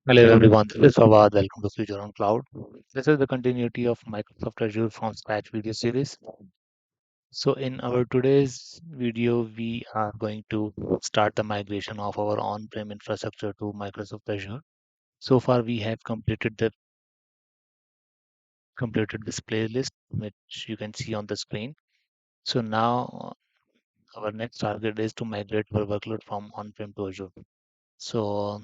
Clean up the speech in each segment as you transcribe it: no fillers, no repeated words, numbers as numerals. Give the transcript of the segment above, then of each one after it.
Hello everyone, this is Fawad. Welcome to Future on Cloud. This is the continuity of Microsoft Azure from Scratch video series. So in our today's video, we are going to start the migration of our on-prem infrastructure to Microsoft Azure. So far, we have completed this playlist, which you can see on the screen. So now our next target is to migrate our workload from on-prem to Azure. So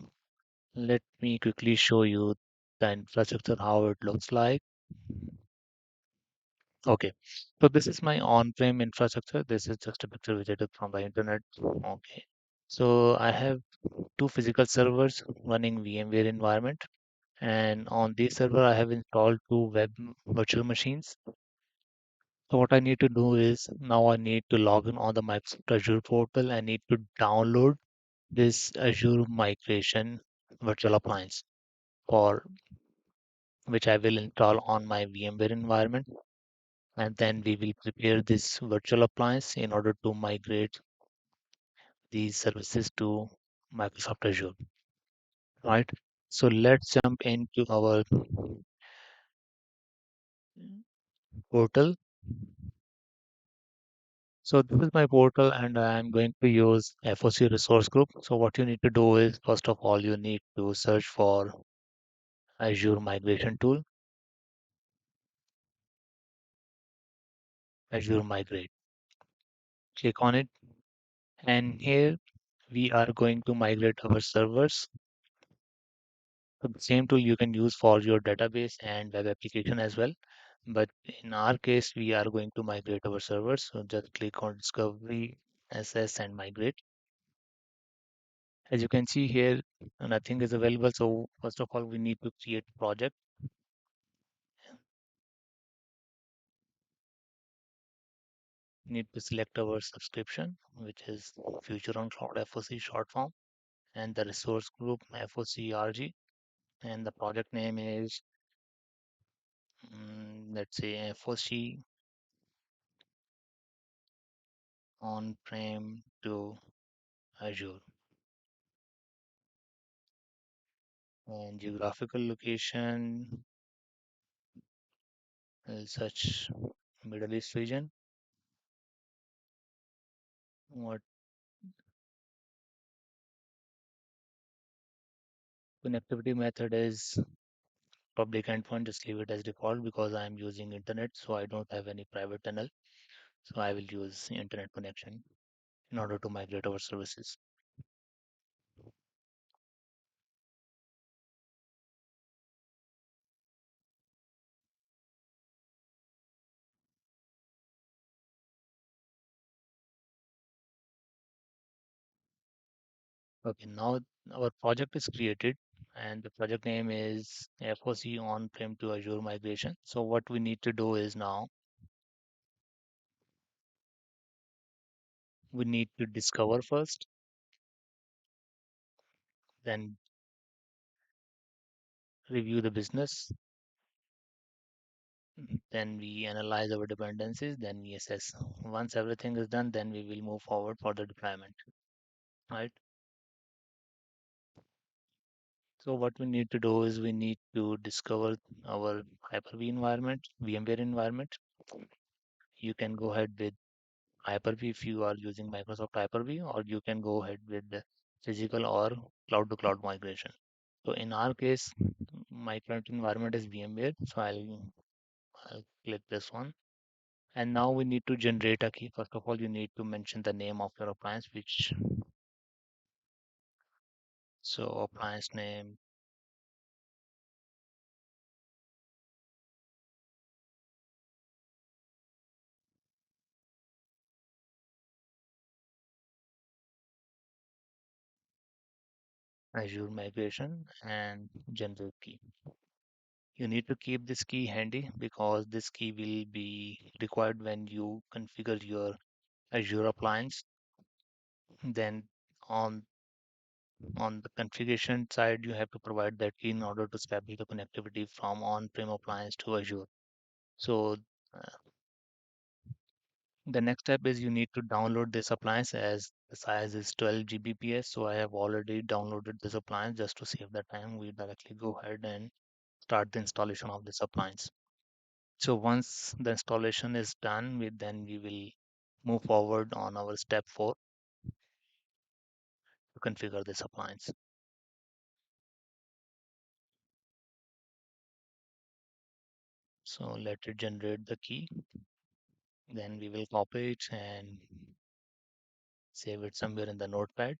let me quickly show you the infrastructure, how it looks like. Okay, so this is my on-prem infrastructure. This is just a picture which I took from the internet. Okay, so I have two physical servers running VMware environment, and on this server I have installed two virtual machines. So what I need to do is now I need to log in on the Microsoft Azure portal. I need to download this Azure migration virtual appliance for which I will install on my VMware environment. And then we will prepare this virtual appliance in order to migrate these services to Microsoft Azure, right? So let's jump into our portal. So this is my portal and I'm going to use FOC resource group. So what you need to do is first of all, you need to search for Azure migration tool, Azure migrate. Click on it. And here we are going to migrate our servers. So the same tool you can use for your database and web application as well. But in our case, we are going to migrate our servers. So just click on Discovery, SS, and Migrate. As you can see here, nothing is available. So first of all, we need to create a project. Need to select our subscription, which is Future on Cloud FOC short form, and the resource group FOC RG, and the project name is let's say FOC on-prem to Azure, and geographical location is such Middle East region. What connectivity method is public endpoint, just leave it as default because I'm using internet, so I don't have any private tunnel. So I will use internet connection in order to migrate our services. Okay, now our project is created and the project name is FOC on-prem to Azure migration. So what we need to do is now we need to discover first, then review the business, then we analyze our dependencies, then we assess. Once everything is done, then we will move forward for the deployment, right? So what we need to do is we need to discover our Hyper-V environment, VMware environment. You can go ahead with Hyper-V if you are using Microsoft Hyper-V, or you can go ahead with the physical or cloud-to-cloud migration. So in our case, my current environment is VMware, so I'll click this one. And now we need to generate a key. First of all, you need to mention the name of your appliance, which so appliance name Azure migration and generate key. You need to keep this key handy because this key will be required when you configure your Azure appliance. Then on on the configuration side, you have to provide that key in order to establish the connectivity from on-prem appliance to Azure. So uh, the next step is you need to download this appliance as The size is 12 Gbps, so I have already downloaded this appliance. Just to save the time, we directly go ahead and start the installation of this appliance. So once the installation is done, we will move forward on our step 4 to configure this appliance. So let it generate the key. Then we will copy it and save it somewhere in the notepad.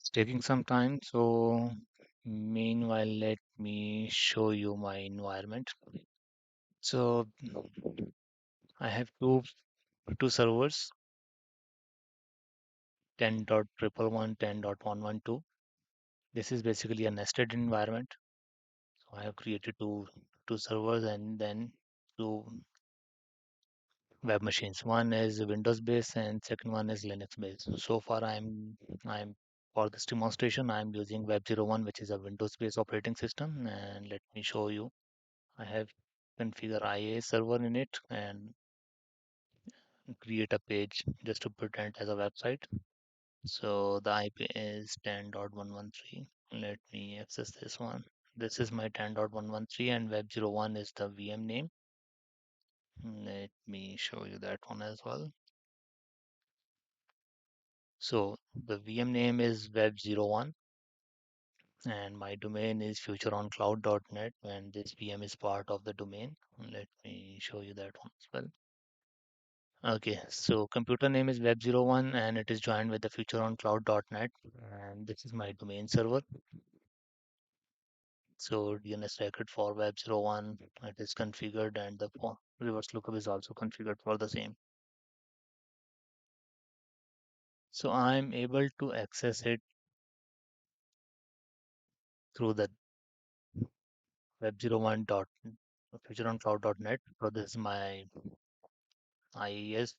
It's taking some time, so meanwhile, let me show you my environment. So I have two servers, 10.111, 10.112. This is basically a nested environment. So I have created two servers and then two web machines. One is Windows based and second one is Linux based. So far I'm for this demonstration I'm using Web01, which is a Windows based operating system, and let me show you. I have configure IA server in it and create a page just to pretend as a website. So the IP is 10.113. Let me access this one. This is my 10.113 and Web01 is the VM name. Let me show you that one as well. So the VM name is Web01 and my domain is futureoncloud.net, and this VM is part of the domain. Let me show you that one as well. Okay, so computer name is Web01 and it is joined with the futureoncloud.net, and this is my domain server. So DNS record for Web01 it is configured and the reverse lookup is also configured for the same. So I'm able to access it through the Web01 dot futureoncloud.net. So this is my IES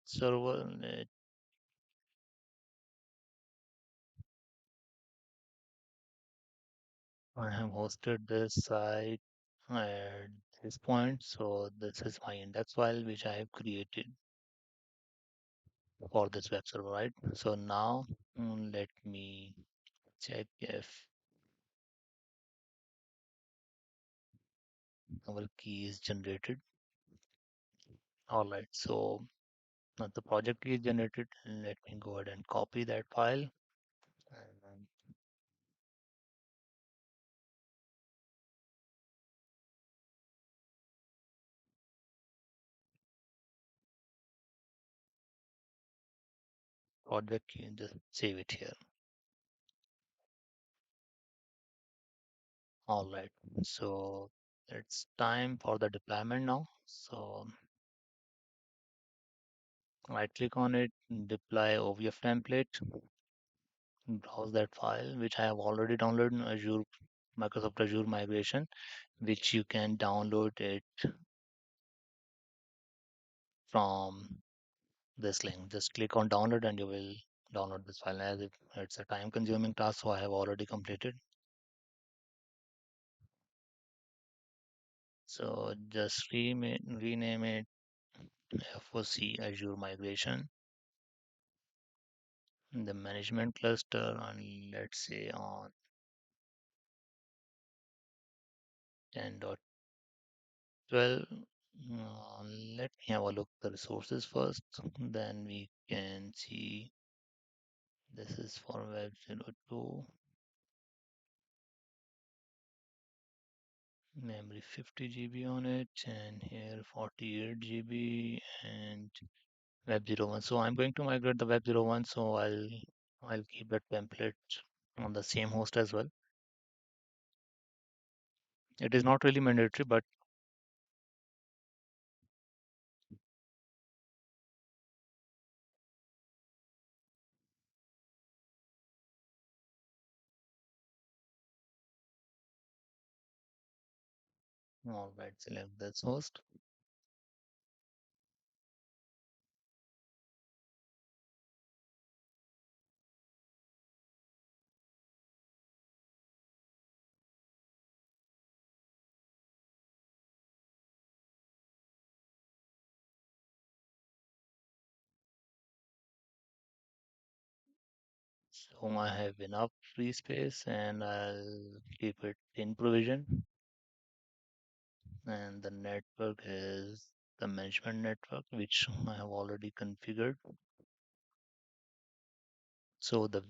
server. I have hosted this site at this point. So this is my index file which I have created for this web server, right? So now let me check if our key is generated. All right, so now the project key is generated. Let me go ahead and copy that file. And project key, just save it here. All right, so it's time for the deployment now. So right click on it, deploy OVF template, browse that file, which I have already downloaded in Azure, Microsoft Azure migration, which you can download it from this link. Just click on download and you will download this file, as it's a time consuming task, so I have already completed. So just rename it FOC Azure migration, the management cluster, and let's say on 10.12. Let me have a look at the resources first, then we can see this is for Web02, memory 50 GB on it, and here 48 GB, and Web01. So I'm going to migrate the Web01, so I'll keep that template on the same host as well. It is not really mandatory, but All right, select this host. So I have enough free space and I'll keep it in provision. And the network is the management network, which I have already configured. So the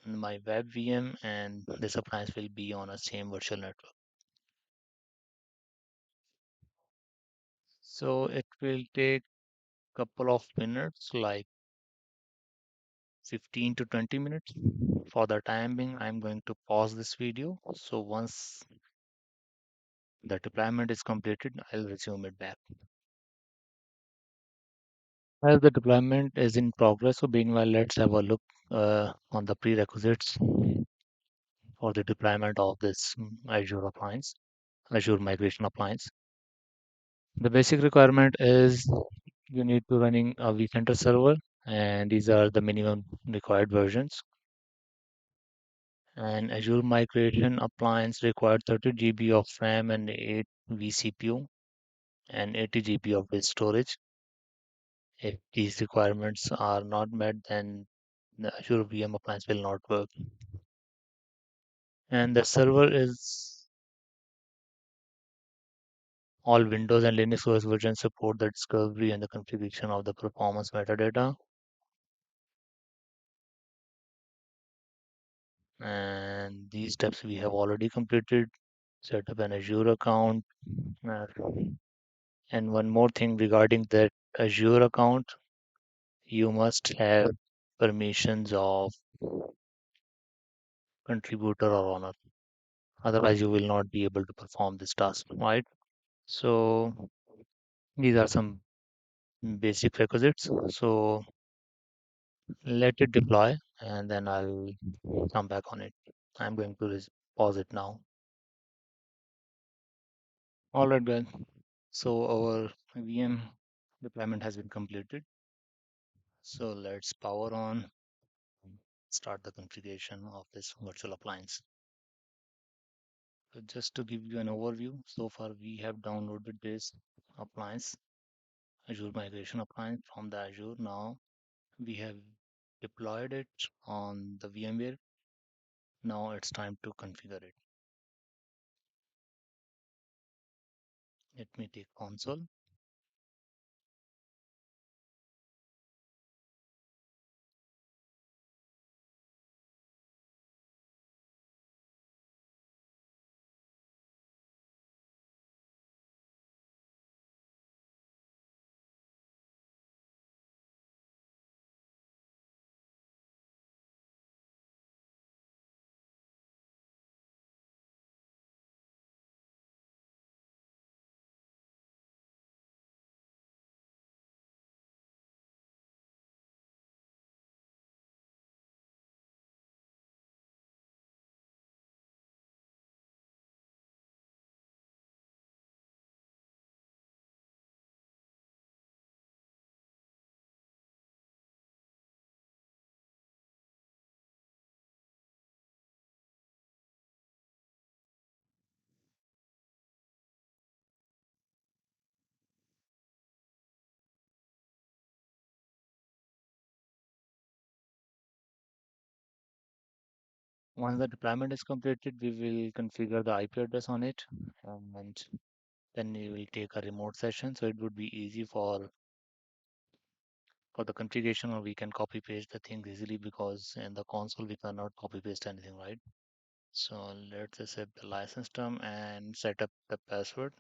my web VM and this appliance will be on a same virtual network. So it will take couple of minutes, like 15 to 20 minutes. For the time being, I'm going to pause this video. So once the deployment is completed, I'll resume it back. As the deployment is in progress, so meanwhile, let's have a look on the prerequisites for the deployment of this Azure appliance, Azure migration appliance. The basic requirement is you need to running a vCenter server, and these are the minimum required versions. And Azure migration appliance required 30 GB of RAM and 8 vCPU and 80 GB of disk storage. If these requirements are not met, then the Azure VM appliance will not work. And the server is all Windows and Linux OS versions support the discovery and the configuration of the performance metadata. And these steps we have already completed. Set up an Azure account. uh, And one more thing regarding that Azure account, you must have permissions of contributor or owner. Otherwise, you will not be able to perform this task, right? So these are some basic requisites. So let it deploy and then I'll come back on it. I'm going to pause it now. All right, guys. So our VM deployment has been completed. So let's power on, start the configuration of this virtual appliance. So just to give you an overview, so far we have downloaded this appliance, Azure migration appliance from the Azure. Now we have deployed it on the VMware. Now it's time to configure it. Let me take console. Once the deployment is completed, we will configure the IP address on it, and then we will take a remote session. So it would be easy for the configuration, or we can copy paste the things easily because in the console we cannot copy paste anything, right? So let's accept the license term and set up the password.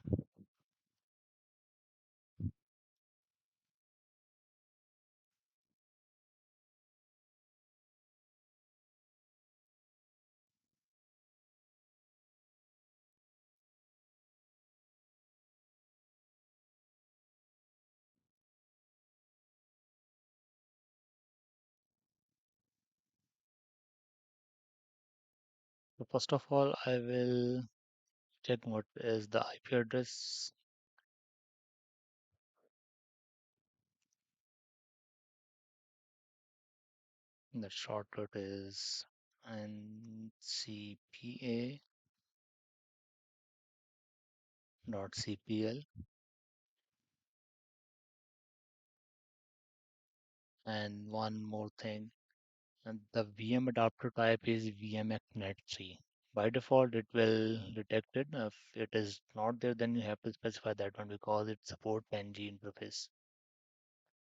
So first of all, I will check what is the IP address. The shortcut is ncpa.cpl. And one more thing, and the VM adapter type is VMX-net3. By default, it will detect it. If it is not there, then you have to specify that one because it supports 10G interface.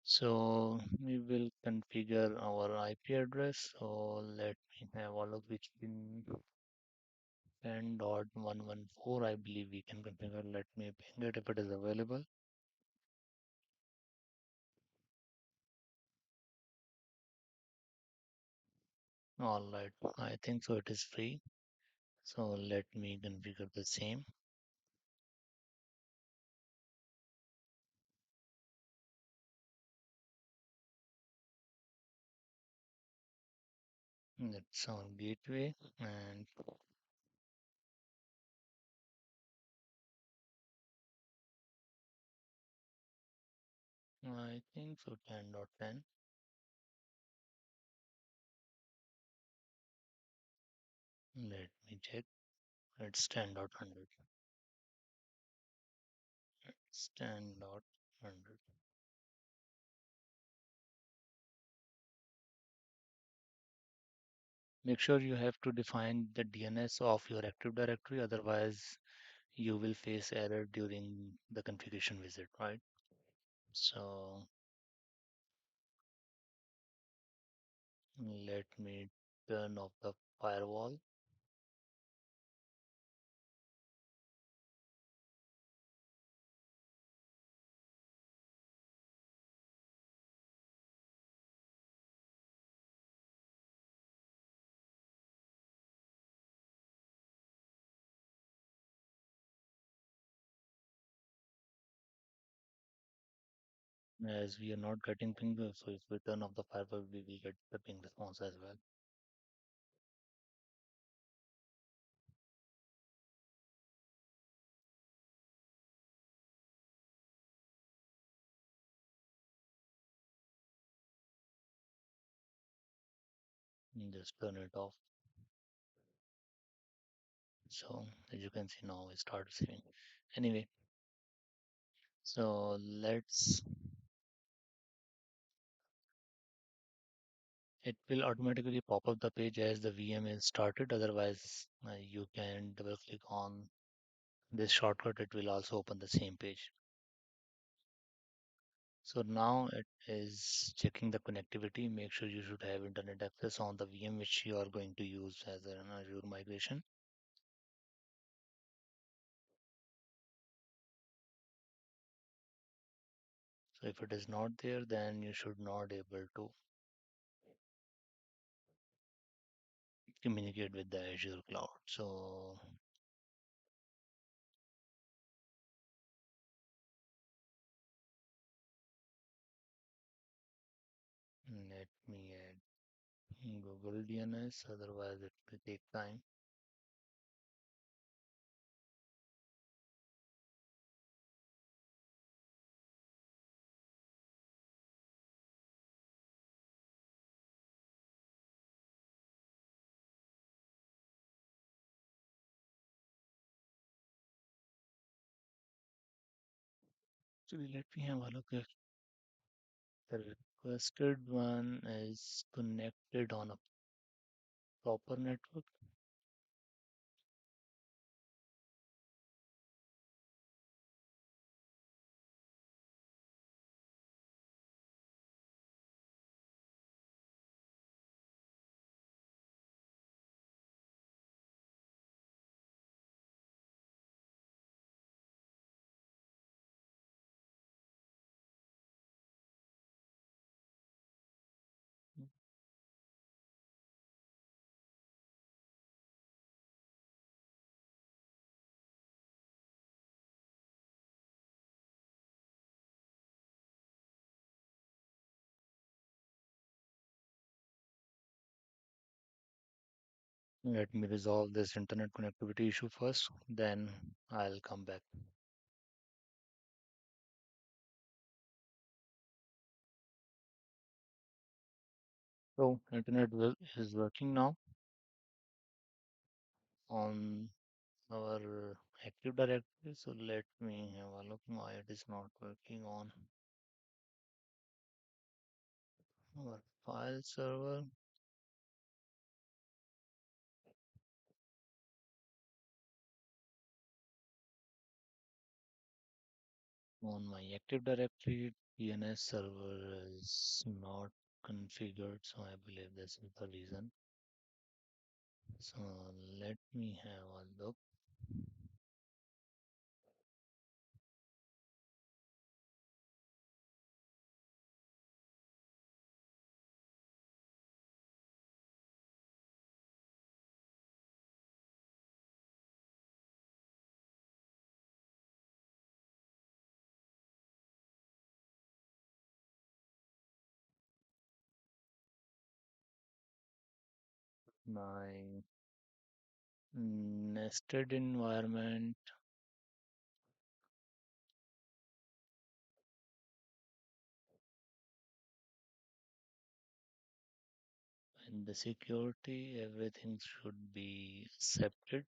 So we will configure our IP address. So let me have a look which pin 10.114. I believe we can configure. Let me ping it if it is available. All right, I think so. It is free. So let me configure the same. It's on gateway, and I think so 10.10. Let me check. It's 10.100. It's 10.100. Make sure you have to define the DNS of your Active Directory, otherwise you will face error during the configuration visit, right? So let me turn off the firewall. As we are not getting ping, so if we turn off the firewall, we will get the ping response as well. Just turn it off. So as you can see now, it starts receiving. Anyway, so it will automatically pop up the page as the VM is started. Otherwise, you can double click on this shortcut. It will also open the same page. So now it is checking the connectivity. Make sure you should have internet access on the VM which you are going to use as an Azure migration. So if it is not there, then you should not able to communicate with the Azure cloud. So let me add Google DNS, otherwise it will take time. So let me have a look if the requested one is connected on a proper network. Let me resolve this internet connectivity issue first, then I'll come back. So, is working now on our Active Directory. So, let me have a look why it is not working on our file server. On my Active Directory, DNS server is not configured, so I believe this is the reason. So let me have a look. My nested environment and the security, everything should be accepted.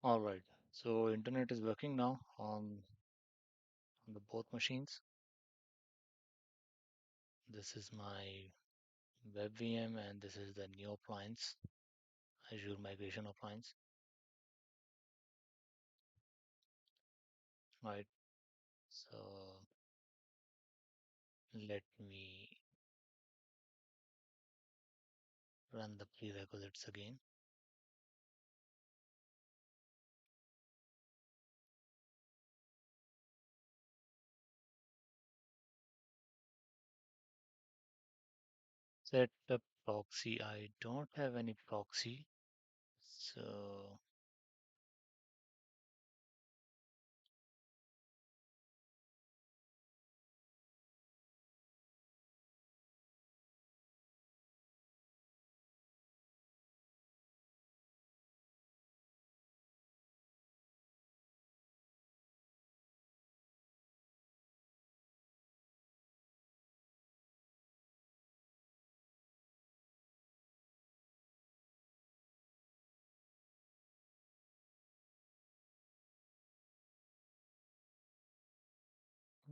All right. So internet is working now on the both machines. This is my web VM and this is the new appliance, Azure migration appliance. Right. So let me run the prerequisites again. Set up proxy. I don't have any proxy. So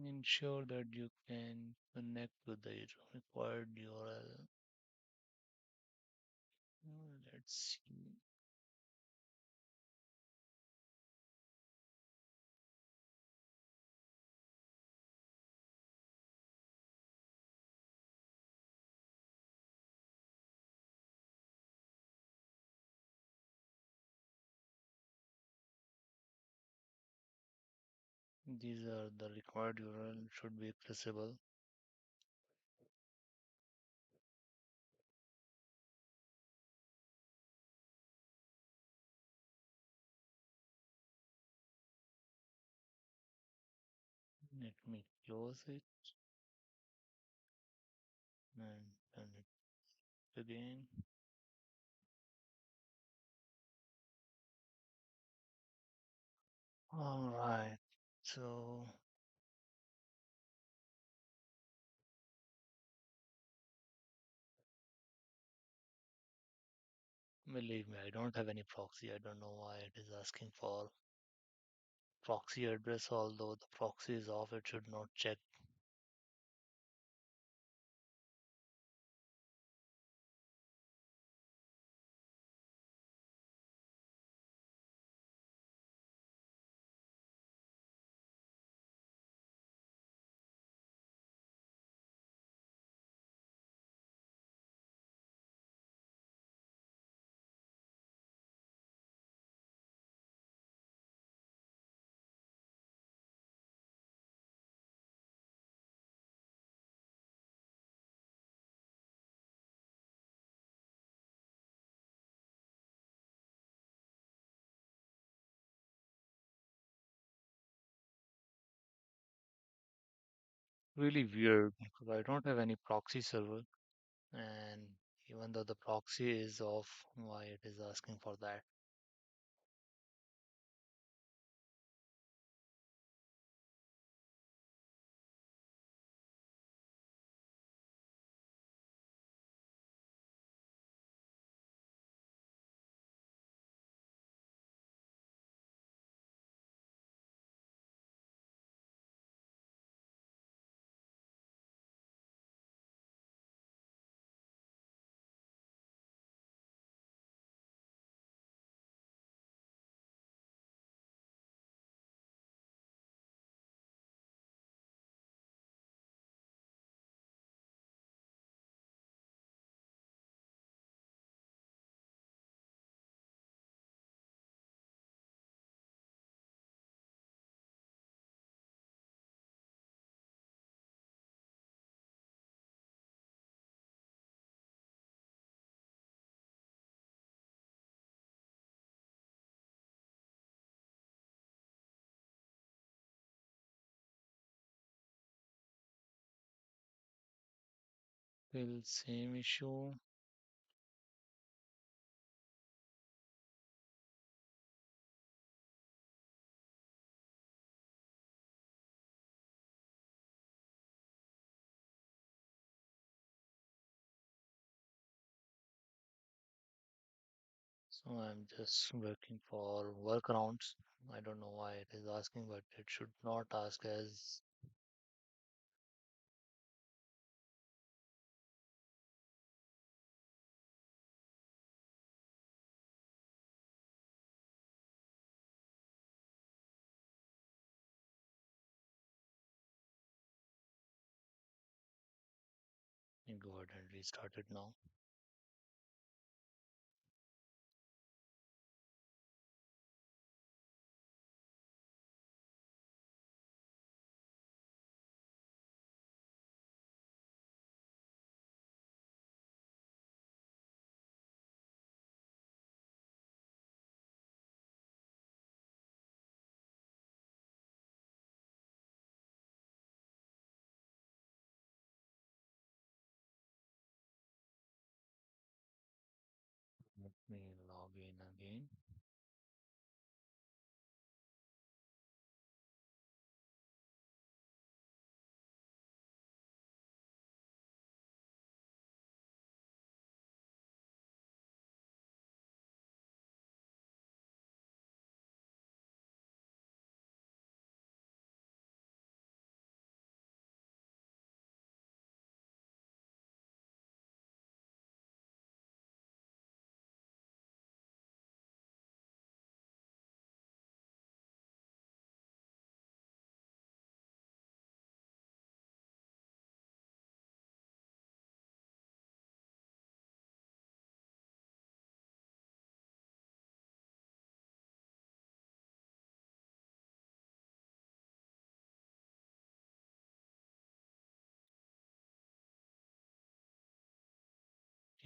ensure that you can connect with the required URL. Let's see. These are the required URL should be accessible. Let me close it and turn it again. All right. So believe me, I don't have any proxy. I don't know why it is asking for. proxy address, although the proxy is off, it should not check. Really weird because I don't have any proxy server, and even though the proxy is off, why it is asking for that? Still same issue. So I'm just working for workarounds. I don't know why it is asking, but it should not ask as go ahead and restart it now. Let me log in again.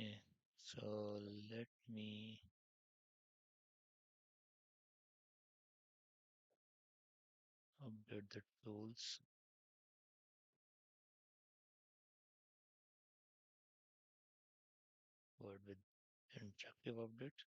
Okay, so let me update the tools. Word with interactive update.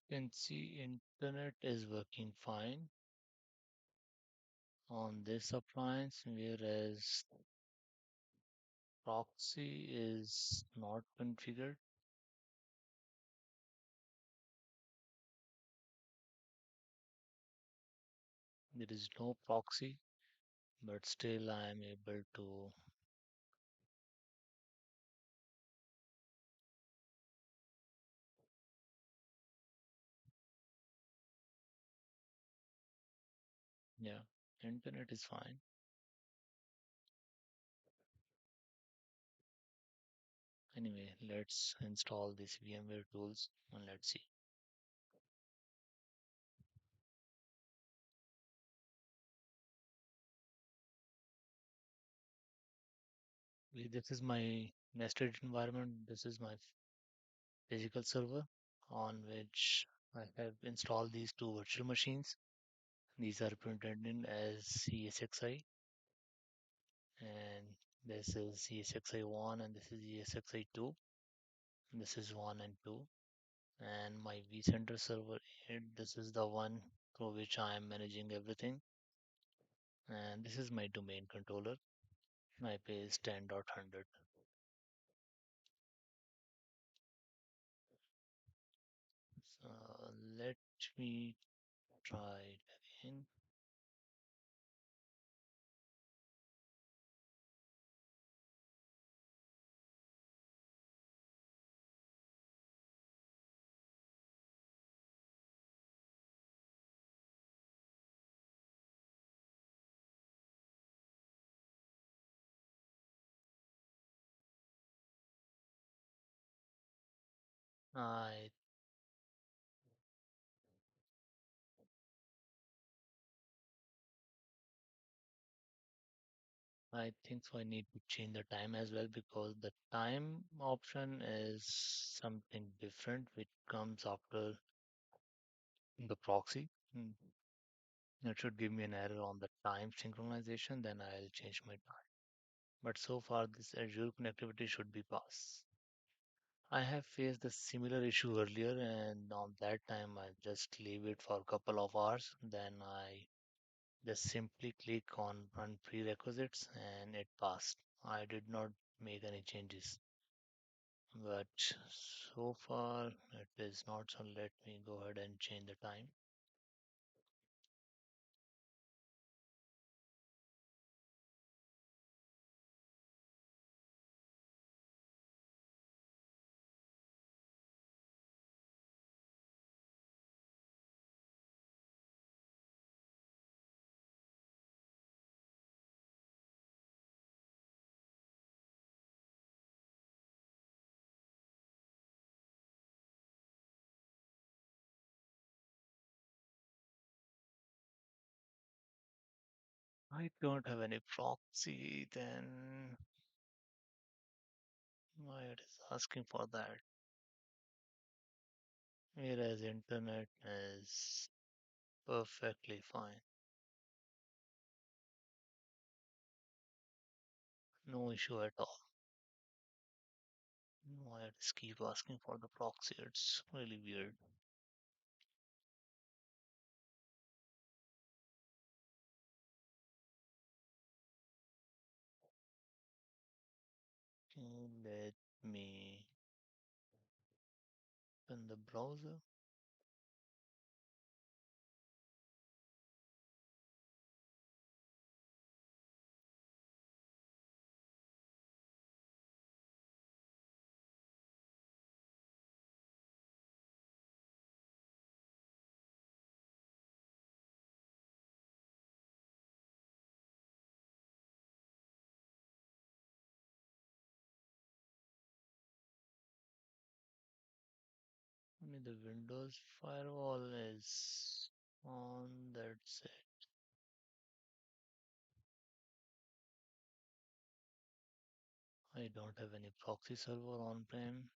Can see internet is working fine on this appliance, whereas proxy is not configured. There is no proxy, but still I am able to. Yeah, internet is fine. Anyway, let's install these VMware tools and let's see. This is my nested environment. This is my physical server on which I have installed these two virtual machines. These are printed in as CSXI, and this is CSXI1 and this is CSXI2. This is 1 and 2. And my vCenter server, this is the one through which I am managing everything. And this is my domain controller. IP is 10.100. So let me try it again. I I think so. I need to change the time as well because the time option is something different which comes after the proxy. It should give me an error on the time synchronization, then I'll change my time. But so far, this Azure connectivity should be passed. I have faced a similar issue earlier, and on that time, I just leave it for a couple of hours. Then I just simply click on run prerequisites and it passed. I did not make any changes. But so far, it is not. So let me go ahead and change the time. I don't have any proxy, then why it is asking for that? Whereas internet is perfectly fine. No issue at all. Why it is keep asking for the proxy? It's really weird. Okay, let me open the browser. I mean, the Windows firewall is on. That's it. I don't have any proxy server on-prem.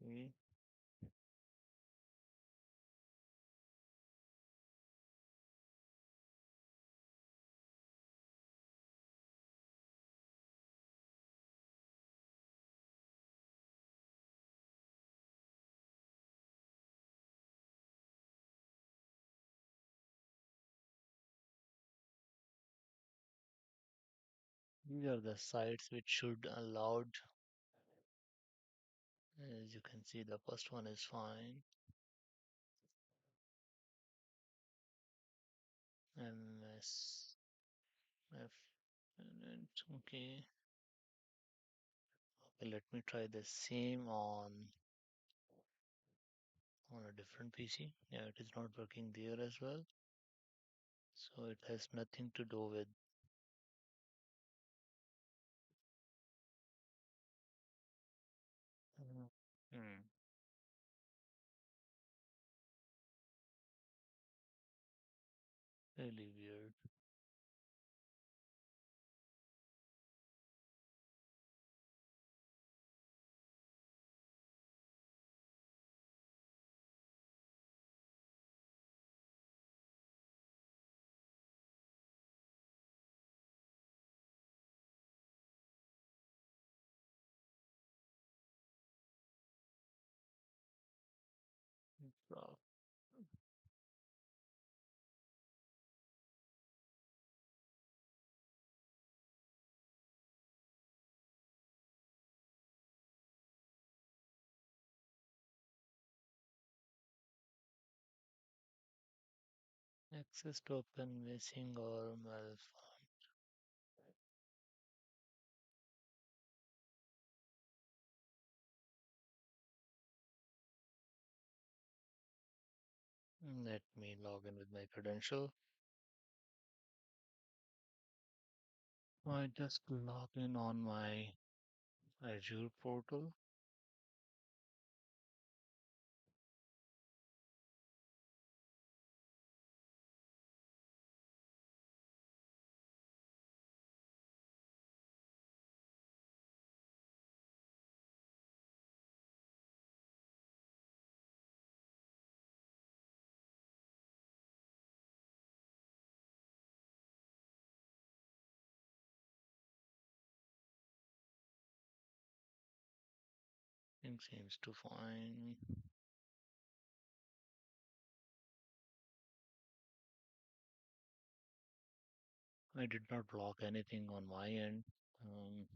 Okay. These are the sites which should allowed. As you can see, the first one is fine. MS, F, okay. Okay, let me try the same on a different PC. Yeah, it is not working there as well. So it has nothing to do with. Hmm, really weird. Wow. Access token missing or malfunction. Let me log in with my credential. I just log in on my Azure portal. Things seems to fine. I did not block anything on my end. Um,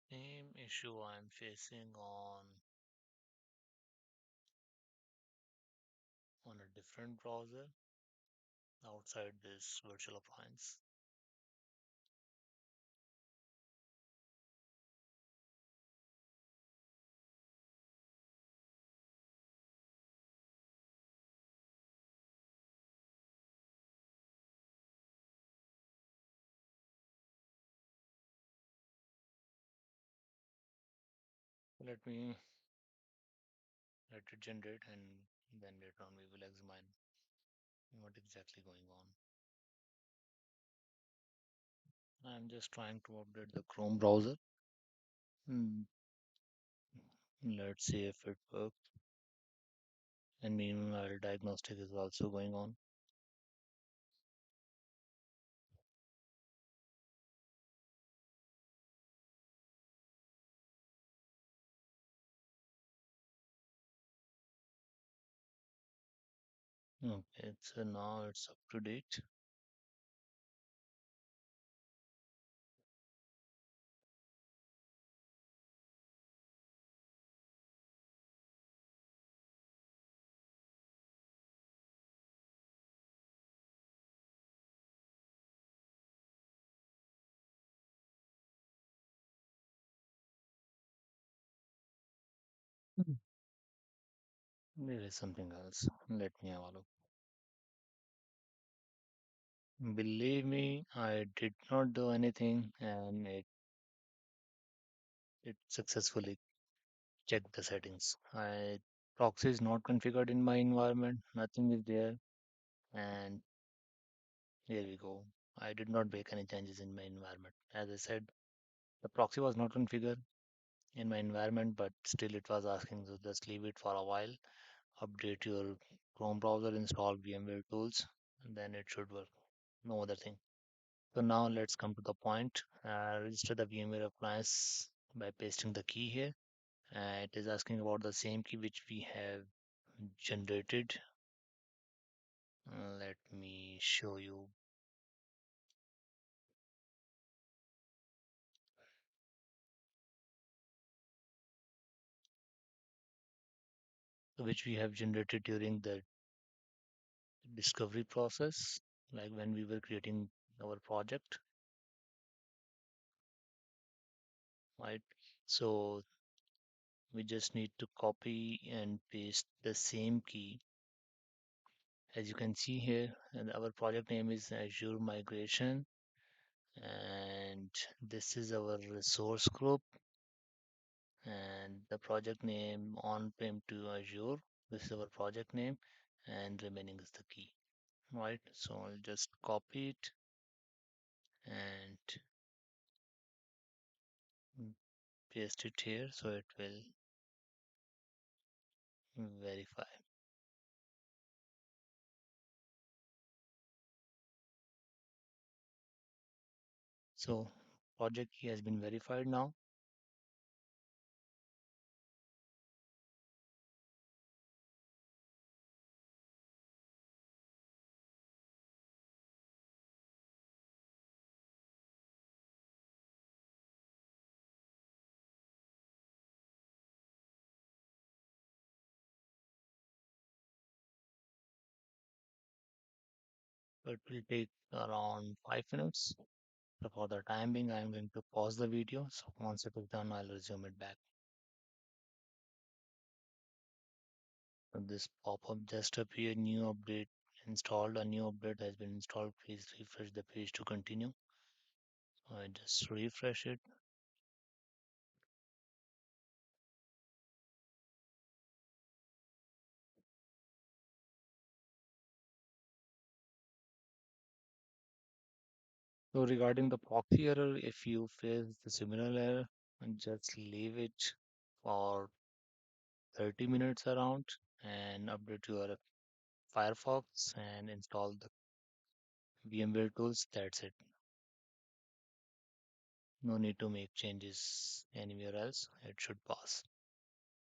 Same issue I'm facing on a different browser outside this virtual appliance. Let me let it generate and then later on we will examine what exactly going on. I'm just trying to update the Chrome browser. Hmm, let's see if it works. And meanwhile, diagnostic is also going on. Okay, so now it's up to date. Hmm. There is something else. Let me have a look. Believe me, I did not do anything and it successfully checked the settings. Proxy is not configured in my environment, nothing is there, and here we go. I did not make any changes in my environment. As I said, the proxy was not configured in my environment, but still it was asking to just leave it for a while, update your Chrome browser, install VMware tools, and then it should work. No other thing. So now let's come to the point. Register the VMware appliance by pasting the key here. It is asking about the same key which we have generated. Let me show you which we have generated during the discovery process, like when we were creating our project, right? So we just need to copy and paste the same key. As you can see here, and our project name is Azure Migration, and this is our resource group, and the project name On-Prem to Azure. This is our project name, and remaining is the key, right? So I'll just copy it and paste it here so it will verify. So project key has been verified now. It will take around 5 minutes. So for the time being, I'm going to pause the video. So once it is done, I'll resume it back. So this pop-up just appeared, new update installed. A new update has been installed. Please refresh the page to continue. So I just refresh it. So regarding the proxy error, if you face the similar error, and just leave it for 30 minutes around and update your Firefox and install the VMware tools. That's it. No need to make changes anywhere else. It should pass.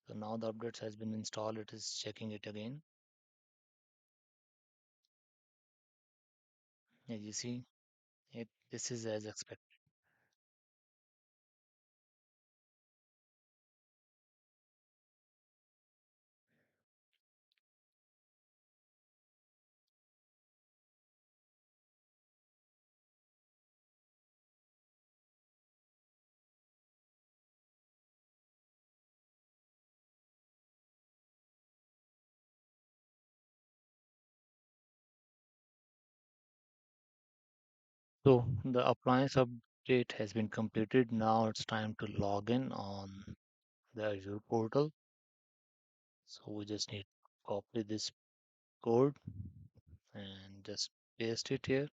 So now the updates has been installed. It is checking it again. As you see, this is as expected. So the appliance update has been completed. Now it's time to log in on the Azure portal. So we just need to copy this code and just paste it here.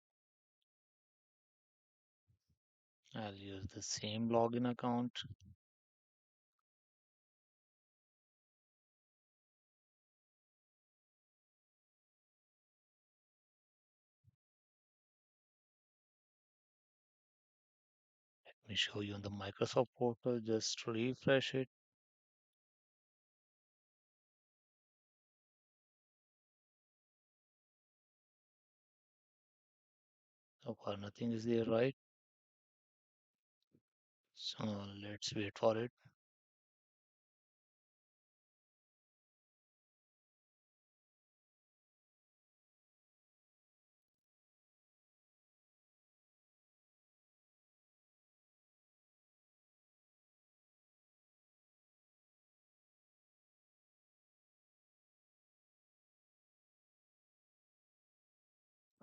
I'll use the same login account. Let me show you on the Microsoft portal. Just refresh it. So far, nothing is there, right? So let's wait for it.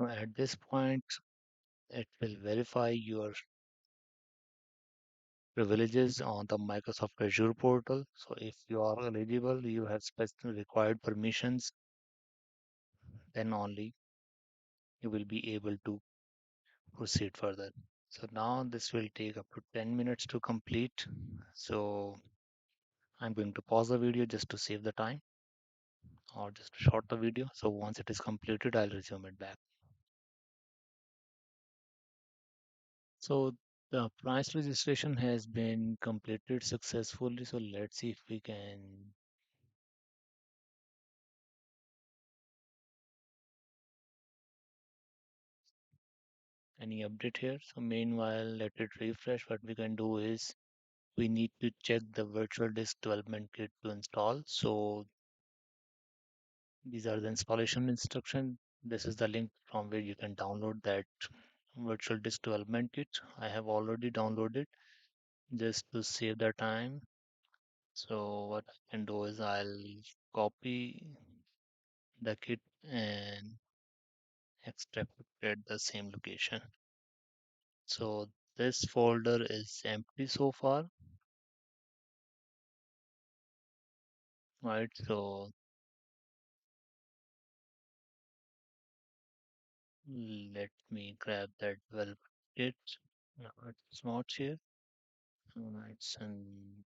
So at this point, it will verify your privileges on the Microsoft Azure portal. So if you are eligible, you have specific required permissions, then only you will be able to proceed further. So now this will take up to 10 minutes to complete. So I'm going to pause the video just to save the time or just short the video. So once it is completed, I'll resume it back. So the price registration has been completed successfully. So let's see if we can any update here. So meanwhile, let it refresh. What we can do is we need to check the virtual disk development kit to install. So these are the installation instructions. This is the link from where you can download that virtual disk development kit. I have already downloaded just to save the time. So what I can do is I'll copy the kit and extract it at the same location. So this folder is empty so far, right? So let me grab that development kit. No, it's not here. It's in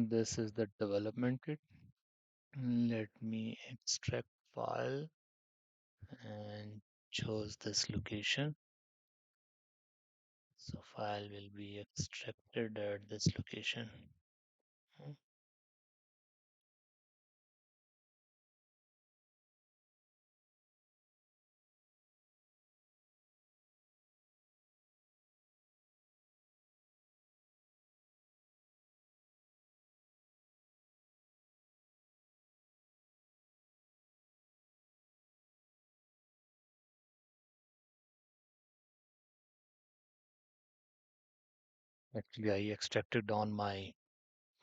this is the development kit. Let me extract file and choose this location. So file will be extracted at this location. Hmm, Actually, I extracted on my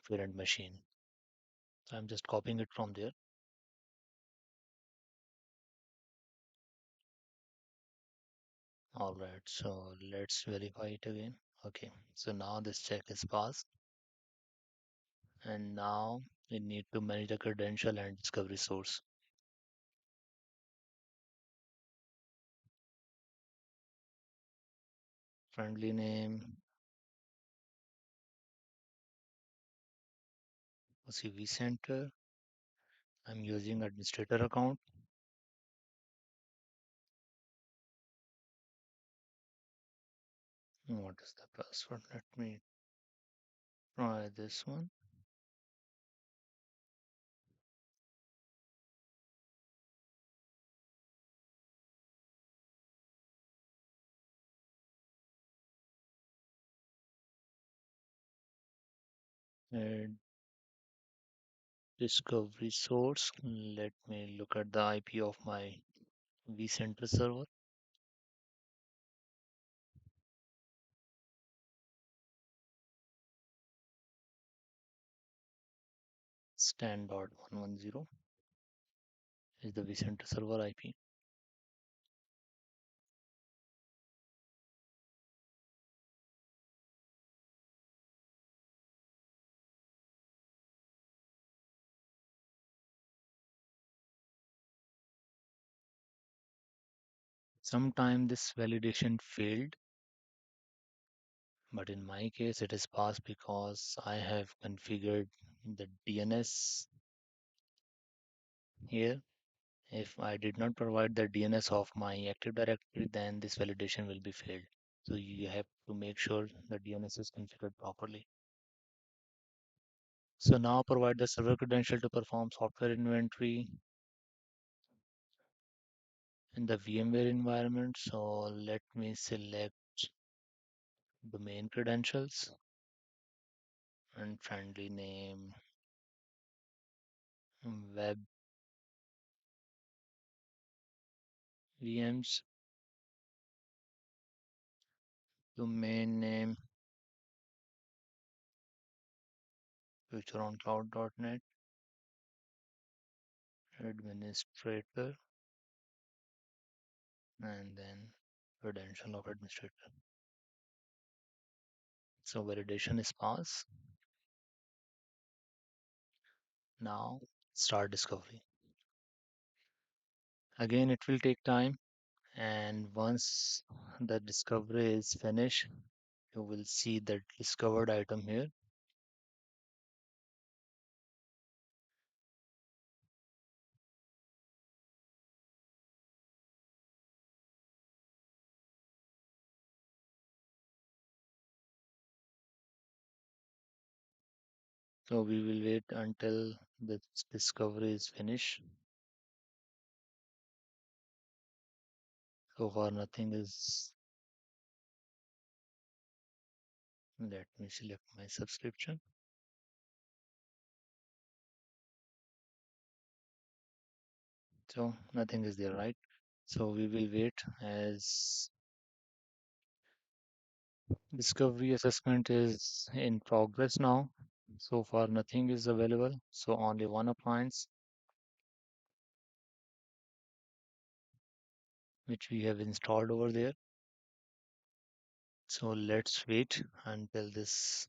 parent machine. So I'm just copying it from there. All right, so let's verify it again. Okay, so now this check is passed. And now we need to manage the credential and discovery source. Friendly name, CV Center. I'm using administrator account. What is the password? Let me try this one. And discovery source. Let me look at the IP of my vCenter server. Stan.110 is the vCenter server IP. Sometime this validation failed, but in my case it is passed because I have configured the DNS here. If I did not provide the DNS of my Active Directory, then this validation will be failed. So you have to make sure the DNS is configured properly. So now provide the server credential to perform software inventory in the VMware environment. So let me select domain credentials and friendly name web VMs, domain name future on cloud.net, administrator, and then credential of administrator. So validation is pass. Now start discovery. Again, it will take time, and once the discovery is finished, you will see the discovered item here. So we will wait until the discovery is finished. So far, nothing is. Let me select my subscription. So nothing is there, right? So we will wait as discovery assessment is in progress now. So far, nothing is available. So only one appliance which we have installed over there. So let's wait until this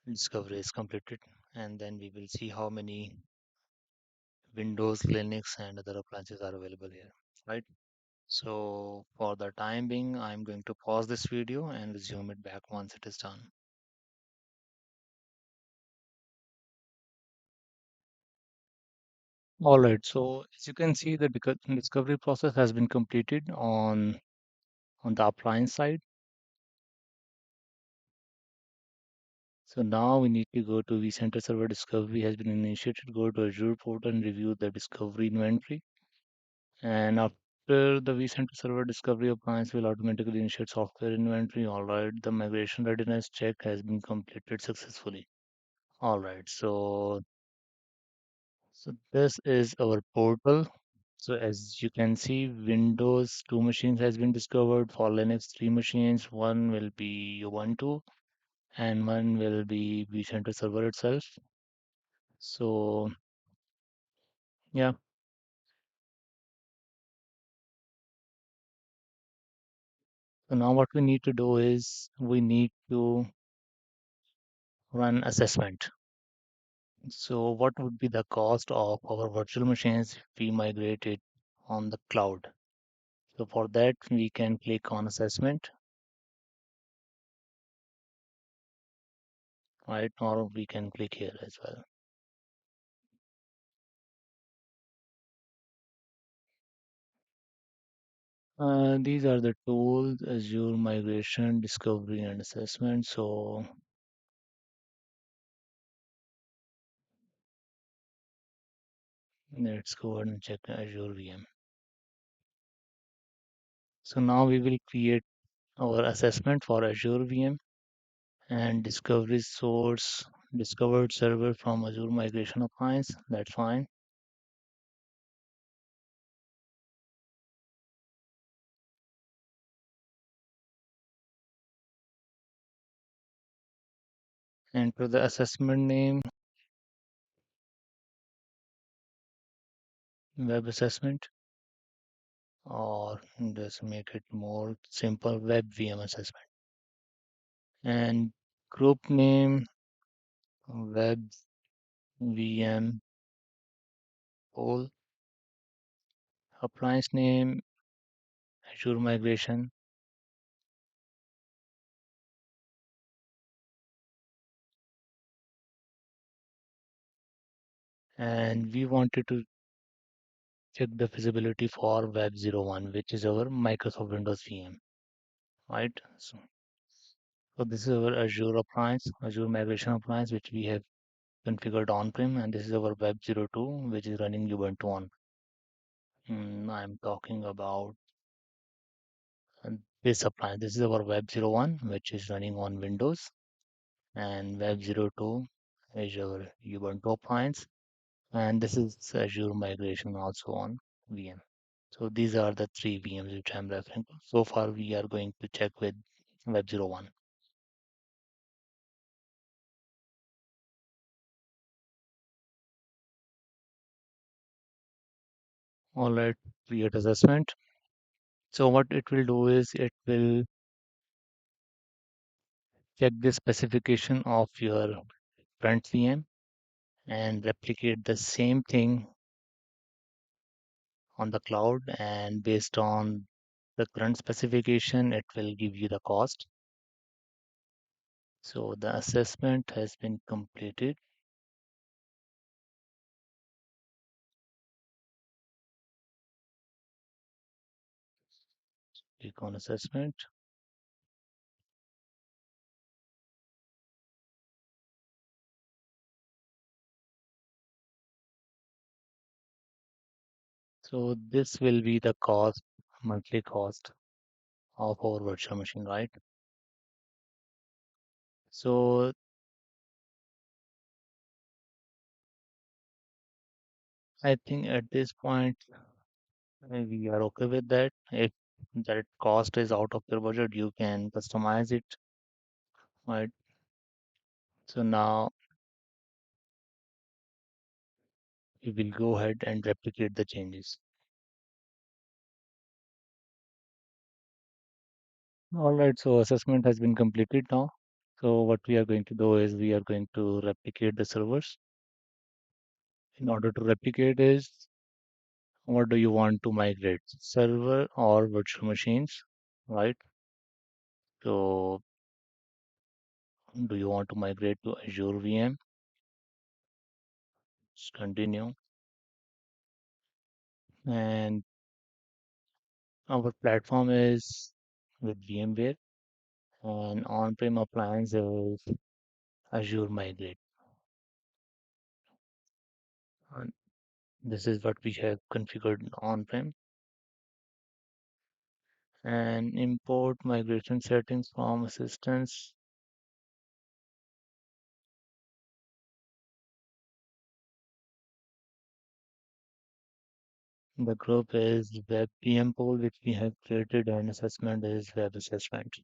discovery is completed, and then we will see how many Windows, Linux, and other appliances are available here, right? So for the time being, I'm going to pause this video and resume it back once it is done. All right, so as you can see, the discovery process has been completed on the appliance side. So now we need to go to vCenter Server Discovery has been initiated. Go to Azure portal and review the discovery inventory. And after the vCenter Server Discovery, appliance will automatically initiate software inventory. All right, the migration readiness check has been completed successfully. All right, so this is our portal. So as you can see, Windows 2 machines has been discovered. For Linux 3 machines, one will be Ubuntu and one will be vCenter Server itself. So yeah, so now what we need to do is we need to run assessment. So what would be the cost of our virtual machines if we migrate it on the cloud? So for that, we can click on assessment, right? Or we can click here as well. These are the tools, Azure migration, discovery, and assessment. So let's go ahead and check Azure VM. So now we will create our assessment for Azure VM and discovery source, discovered server from Azure migration appliance. That's fine. Enter the assessment name, web assessment, or just make it more simple, web VM assessment. And group name, web VM poll, appliance name, Azure migration, and we wanted to check the feasibility for Web 01, which is our Microsoft Windows VM, right? So this is our Azure appliance, Azure migration appliance, which we have configured on-prem, and this is our Web 02, which is running Ubuntu on. I'm talking about this appliance. This is our Web 01, which is running on Windows, and Web 02 is our Ubuntu appliance, and this is Azure migration also on VM. So these are the three VMs which I'm referring to. So far, we are going to check with Web 01. All right, create assessment. So what it will do is it will check the specification of your current VM and replicate the same thing on the cloud, and based on the current specification it will give you the cost. So the assessment has been completed. Click on assessment. So this will be the cost, monthly cost of our virtual machine, right? So I think at this point we are okay with that. If that cost is out of your budget, you can customize it, right? So now we will go ahead and replicate the changes. All right, so assessment has been completed now. So what we are going to do is we are going to replicate the servers. In order to replicate is, what do you want to migrate, server or virtual machines, right? So do you want to migrate to Azure VM? Just continue. And our platform is with VMware, and on-prem appliance is Azure Migrate. And this is what we have configured on-prem. And import migration settings from assistance. The group is web PM pool, which we have created, and assessment is web assessment.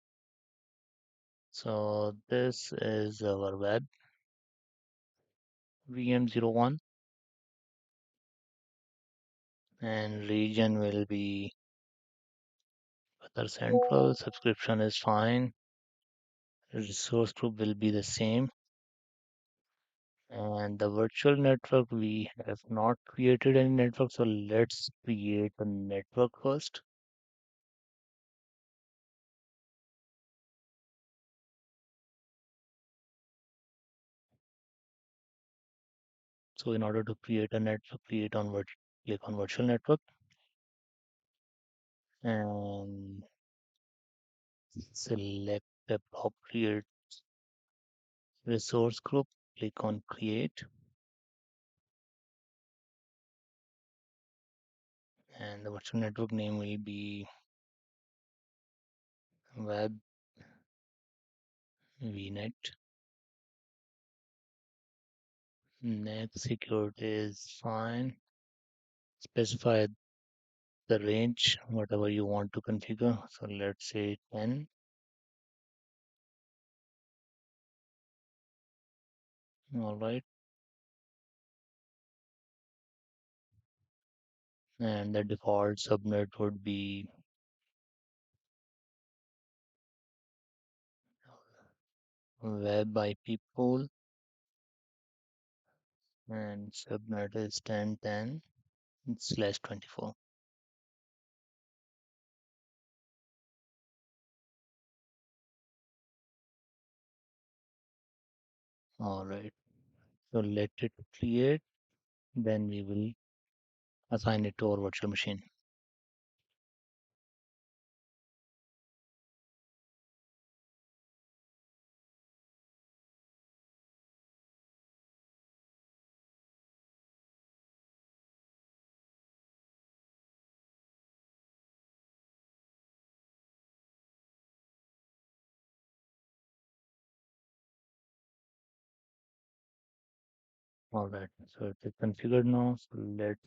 So this is our web VM01, and region will be other central. Subscription is fine. Resource group will be the same. And the virtual network, we have not created any network, so let's create a network first. So in order to create a network, click on virtual network and select the appropriate resource group. Click on create, and the virtual network name will be web vnet. Next, security is fine. Specify the range, whatever you want to configure. So let's say 10. All right. And the default subnet would be web IP pool, and subnet is 1010/24. All right. So let it create, then we will assign it to our virtual machine. All right. So it is configured now. So let's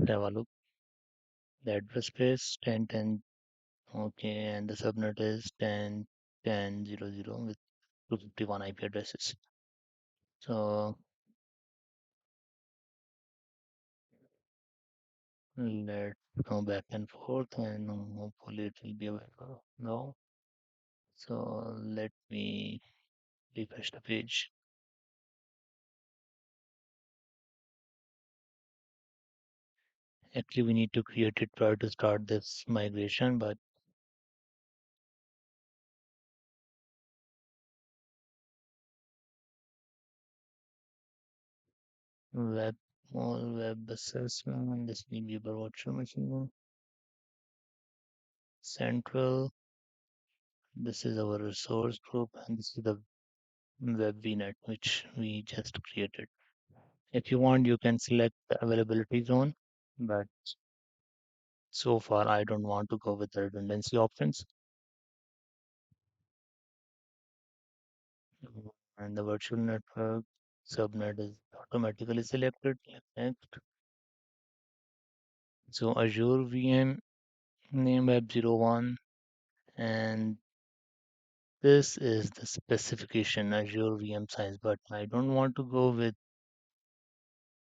have a look. The address space 1010. Okay, and the subnet is 101000 with 251 IP addresses. So Let's go back and forth and hopefully it will be available now. So let me refresh the page. Actually, we need to create it prior to start this migration, but web all web assessment. This will be about virtual machine central. This is our resource group, and this is the web VNet which we just created. If you want, you can select the availability zone, but so far I don't want to go with the redundancy options. And the virtual network subnet is automatically selected. Next. So Azure VM name web 01, and this is the specification Azure VM size, but I don't want to go with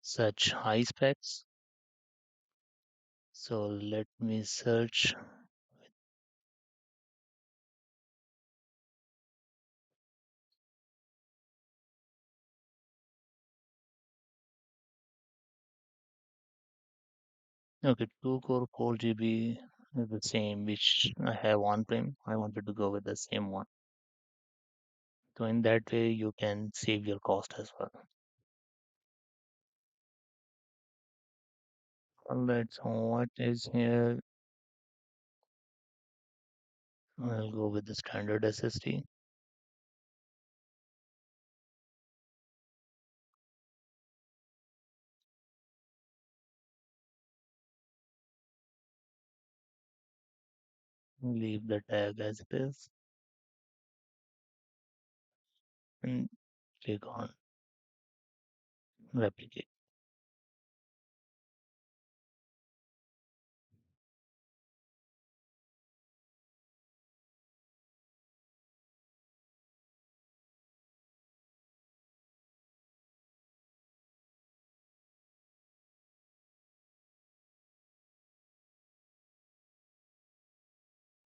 such high specs. So let me search. Okay, 2 core 4 GB is the same which I have on-prem. I wanted to go with the same one. So in that way you can save your cost as well. Alright, so what is here? I'll go with the standard SSD. Leave the tag as it is and click on replicate.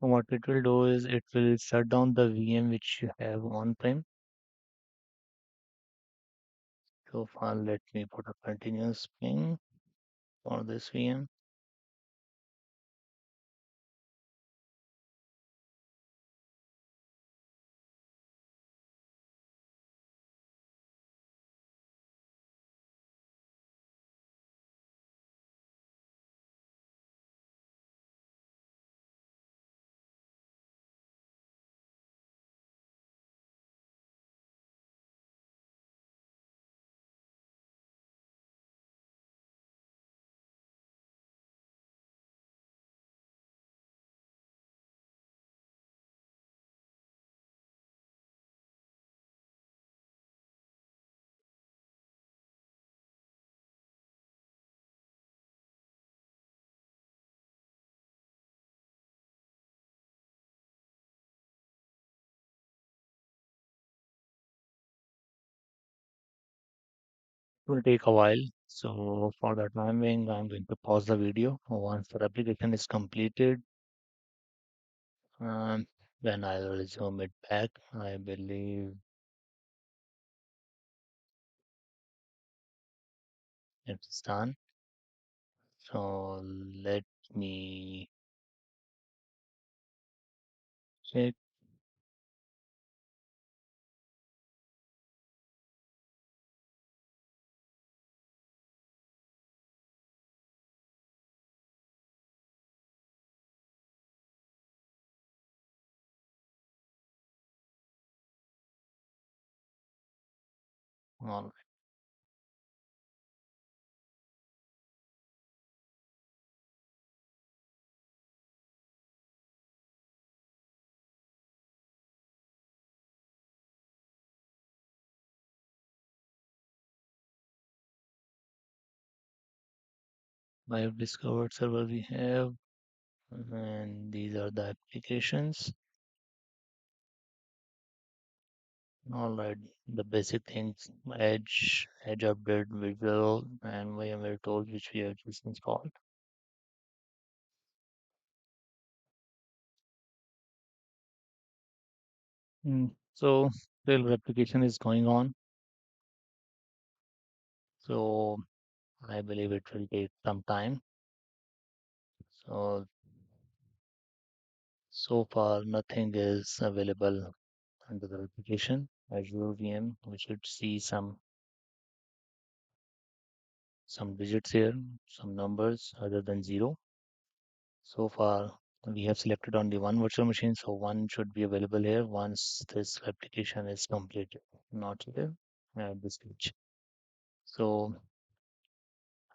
What it will do is it will shut down the VM which you have on-prem. So far, let me put a continuous ping for this VM. It will take a while. So for the time being, I'm going to pause the video. Once the replication is completed, um, then I'll resume it back. I believe it's done. So let me check. All right. I've discovered server we have, and these are the applications. All right, the basic things, Edge update, Visual, and VMware tools which we have just installed. So still replication is going on. So I believe it will take some time. So so far nothing is available under the replication. Azure VM, we should see some digits here, some numbers other than zero. So far we have selected only one virtual machine, so one should be available here once this application is completed. Not here at this stage. So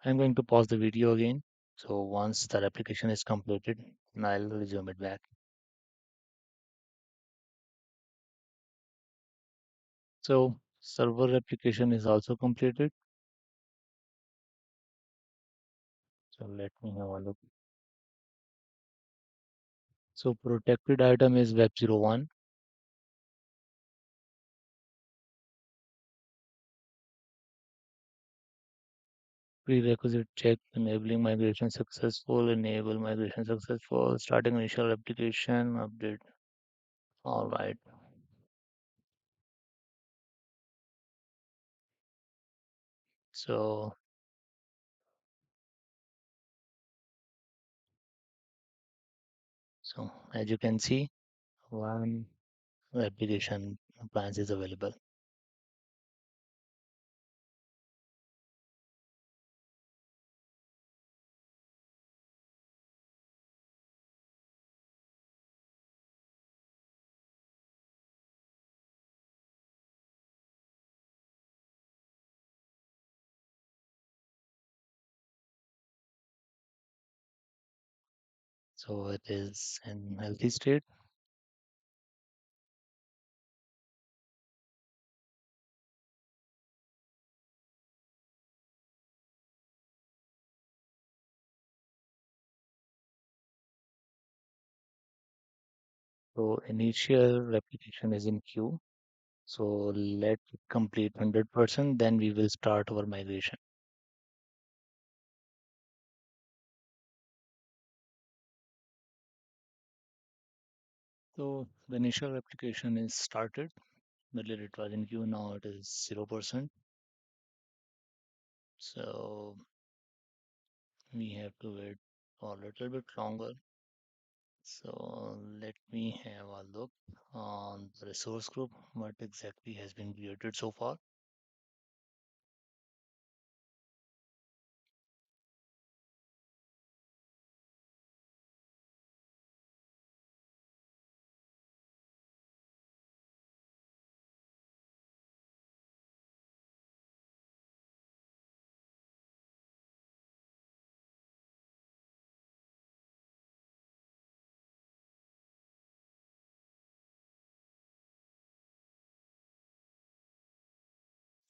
I'm going to pause the video again. So once the application is completed, I'll resume it back. So server application is also completed. So let me have a look. So protected item is web 01. Prerequisite check enabling migration successful, enable migration successful, starting initial application, update. All right. So, so as you can see, one application plans is available. So it is in healthy state. So initial replication is in queue. So let it complete 100%, then we will start our migration. So the initial replication is started. Earlier it was in queue, now it is 0%. So we have to wait for a little bit longer. So let me have a look on the resource group, what exactly has been created so far.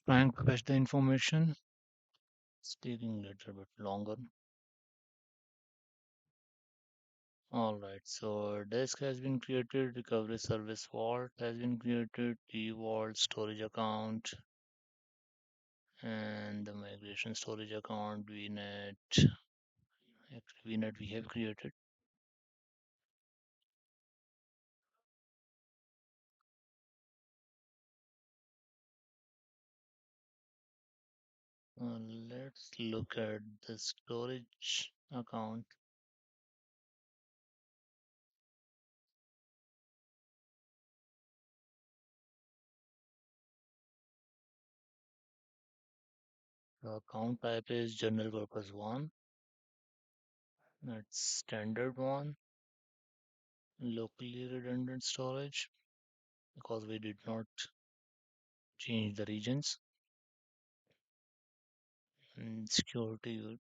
Trying to fetch the information, it's taking a little bit longer. All right, so disk has been created, recovery service vault has been created, the vault storage account, and the migration storage account, VNet. Actually, VNet we have created. Let's look at the storage account. The account type is general purpose one. That's standard one. Locally redundant storage because we did not change the regions. And security.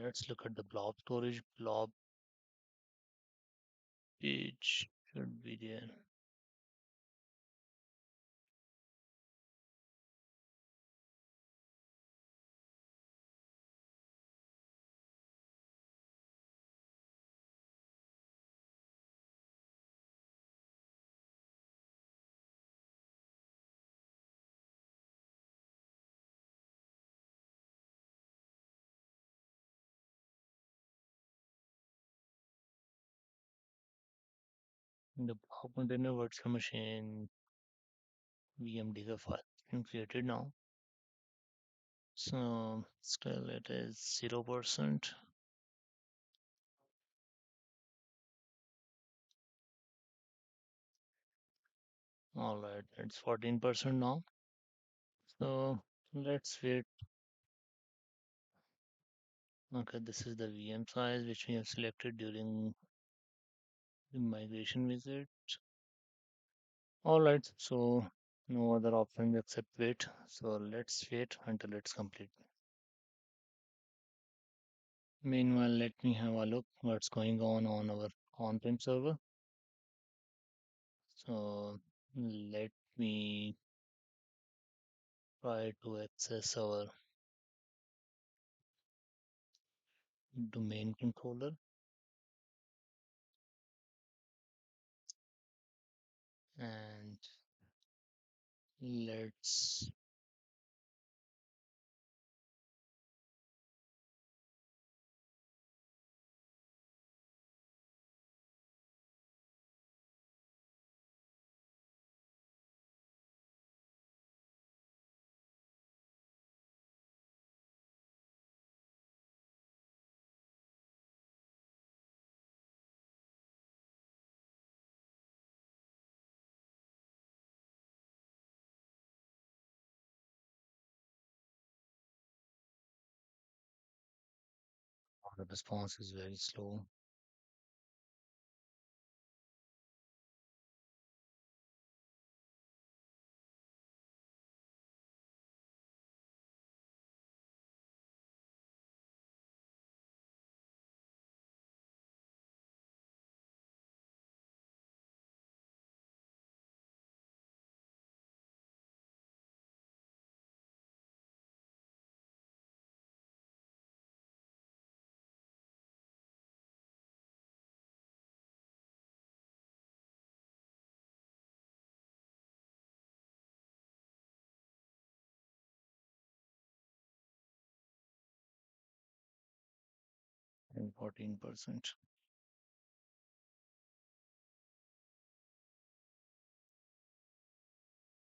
Let's look at the blob storage. Blob page should be there. The Blob container virtual machine VM file been created now. So still it is 0%. All right, it's 14% now. So let's wait. Okay, this is the VM size which we have selected during the migration visit. All right, so no other options except wait. So let's wait until it's complete. Meanwhile, let me have a look what's going on our on-prem server. So let me try to access our domain controller and let's 'cause the response is very slow. And 14%.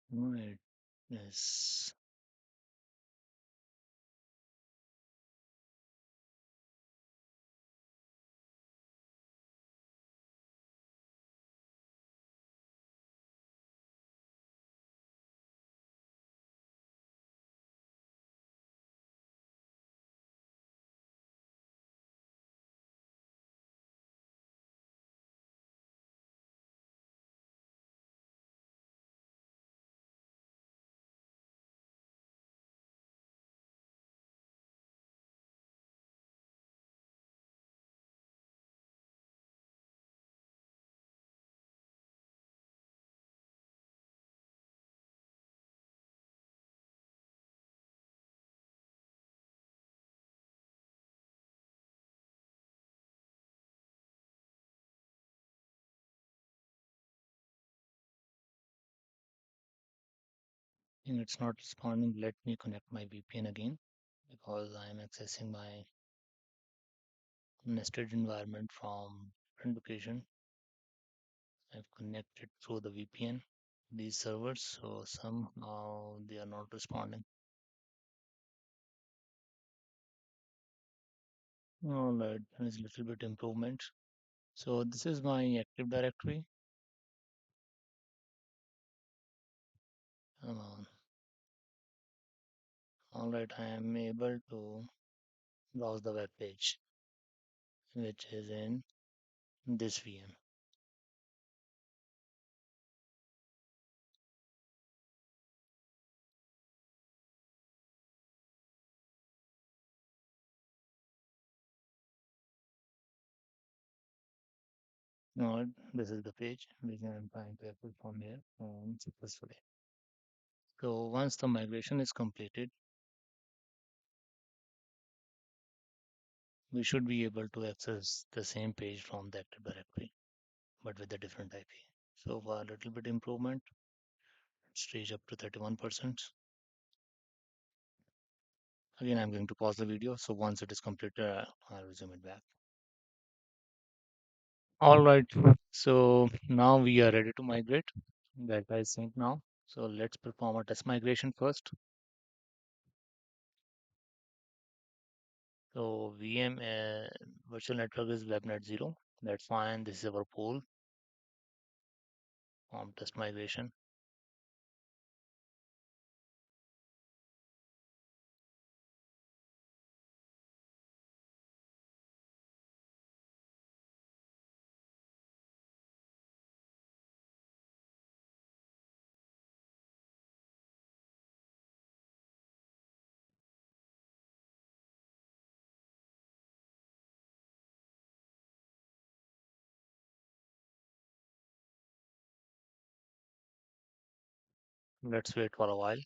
No, it is and it's not responding. Let me connect my VPN again because I am accessing my nested environment from different location. I've connected through the VPN these servers, so somehow they are not responding. All right, there's a little bit improvement. So this is my Active Directory. Uh, all right, I am able to browse the web page, which is in this VM. Now this is the page which I am trying to access from here successfully. So once the migration is completed, we should be able to access the same page from the Active Directory, but with a different IP. So for a little bit improvement, it's reached up to 31%. Again, I'm going to pause the video. So once it is completed, I'll resume it back. All right. So now we are ready to migrate. That I think now. So let's perform a test migration first. So VM virtual network is webnet 0. That's fine. This is our pool on test migration. Let's wait for a while.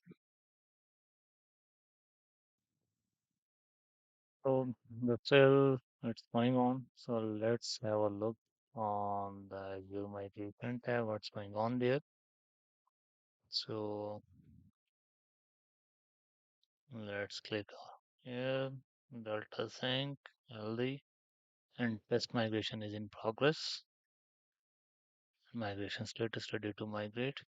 So the still it's going on. So let's have a look on the Azure Migration tab. What's going on there? So let's click here. Delta sync, healthy, and test migration is in progress. Migration status ready to migrate.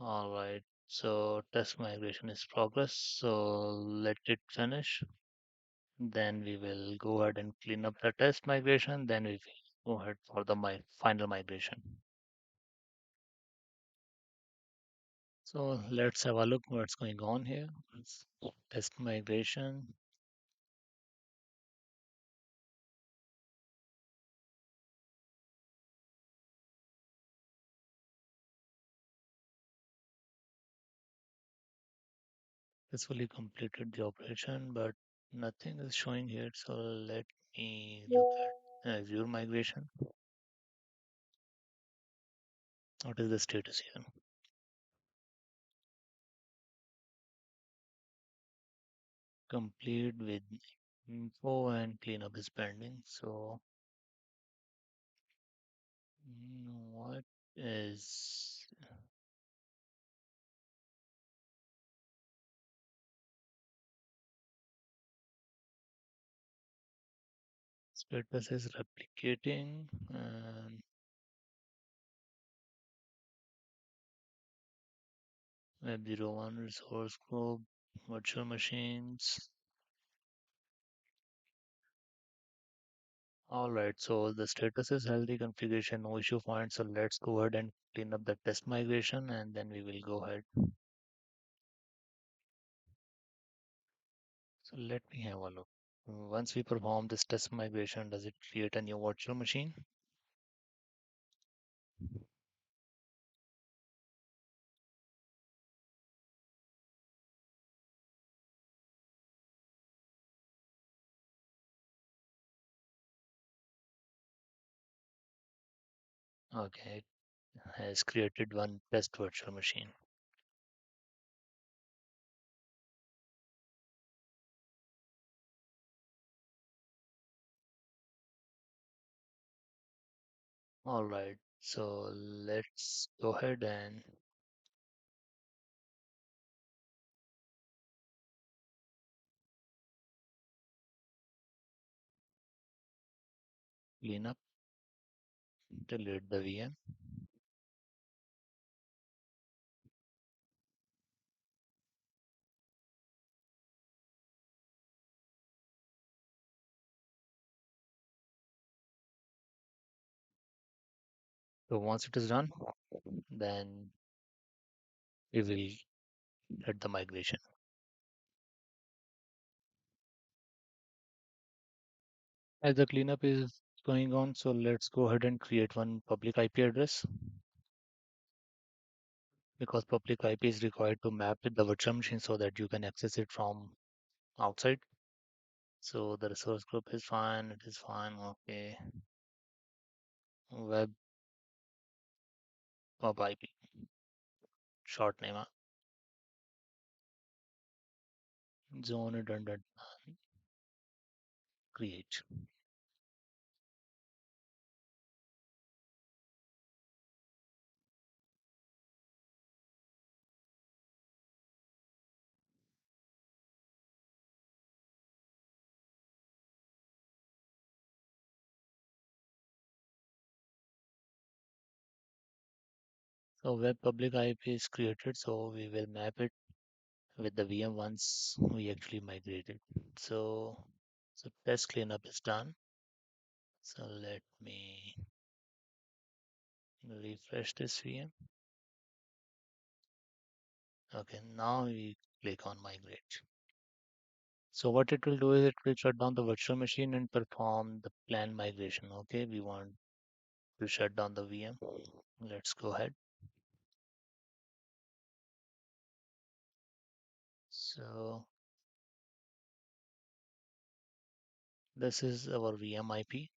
All right. So test migration is progress. So let it finish. Then we will go ahead and clean up the test migration. Then we will go ahead for the final migration. So let's have a look what's going on here. Test migration. Successfully completed the operation, but nothing is showing here. So let me look at Azure migration. What is the status here? Complete with info and cleanup is pending. So what is status is replicating and Web01 resource group, virtual machines. All right, so the status is healthy configuration, no issue found. So let's go ahead and clean up the test migration and then we will go ahead. So let me have a look. Once we perform this test migration, does it create a new virtual machine? Okay, it has created one test virtual machine. All right, so let's go ahead and clean up, delete the VM. So once it is done, then we will get the migration. As the cleanup is going on, so let's go ahead and create one public IP address because public IP is required to map with the virtual machine so that you can access it from outside. So the resource group is fine, it is fine, okay. Web pub IP, short name, zone redundant create. So web public IP is created, so we will map it with the VM once we actually migrate it. So test cleanup is done. So let me refresh this VM. Okay, now we click on migrate. So what it will do is it will shut down the virtual machine and perform the planned migration. Okay, we want to shut down the VM. Let's go ahead. So this is our VM IP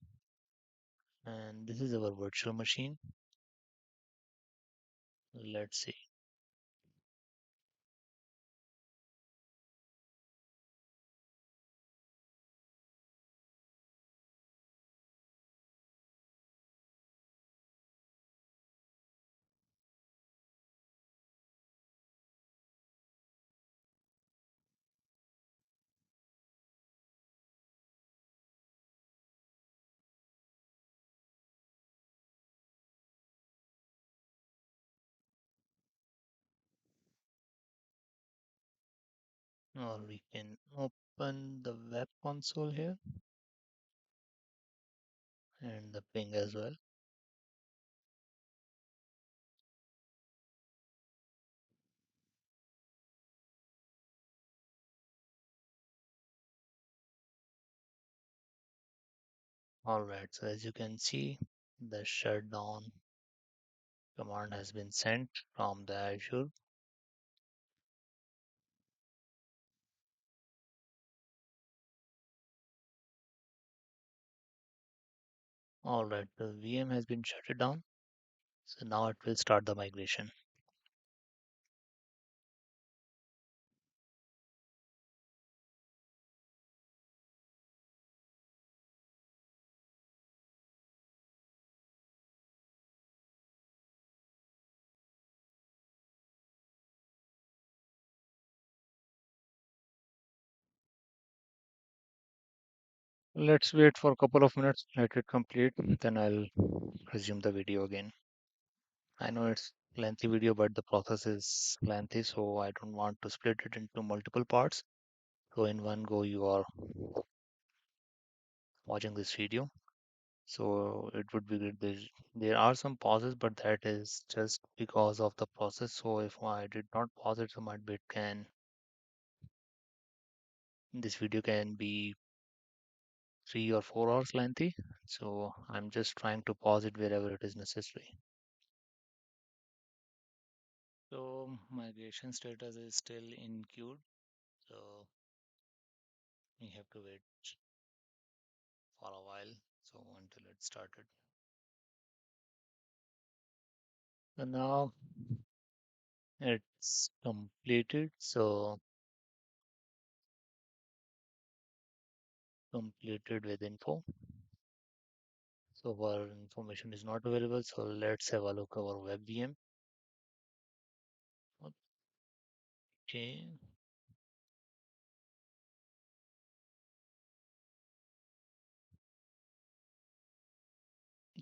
and this is our virtual machine. Let's see. Or we can open the web console here and the ping as well. All right, so as you can see, the shutdown command has been sent from the Azure. All right, the VM has been shut down. So now it will start the migration. Let's wait for a couple of minutes, let it complete, then I'll resume the video again. I know it's lengthy video, but the process is lengthy, so I don't want to split it into multiple parts. So in one go, you are watching this video. So it would be good. There are some pauses, but that is just because of the process. So if I did not pause it, so might be it can this video can be 3 or 4 hours lengthy. So I'm just trying to pause it wherever it is necessary. So migration status is still in queue. So we have to wait for a while. So until it started. So now it's completed. So completed with info. So our information is not available. So let's have a look at our web VM. Okay.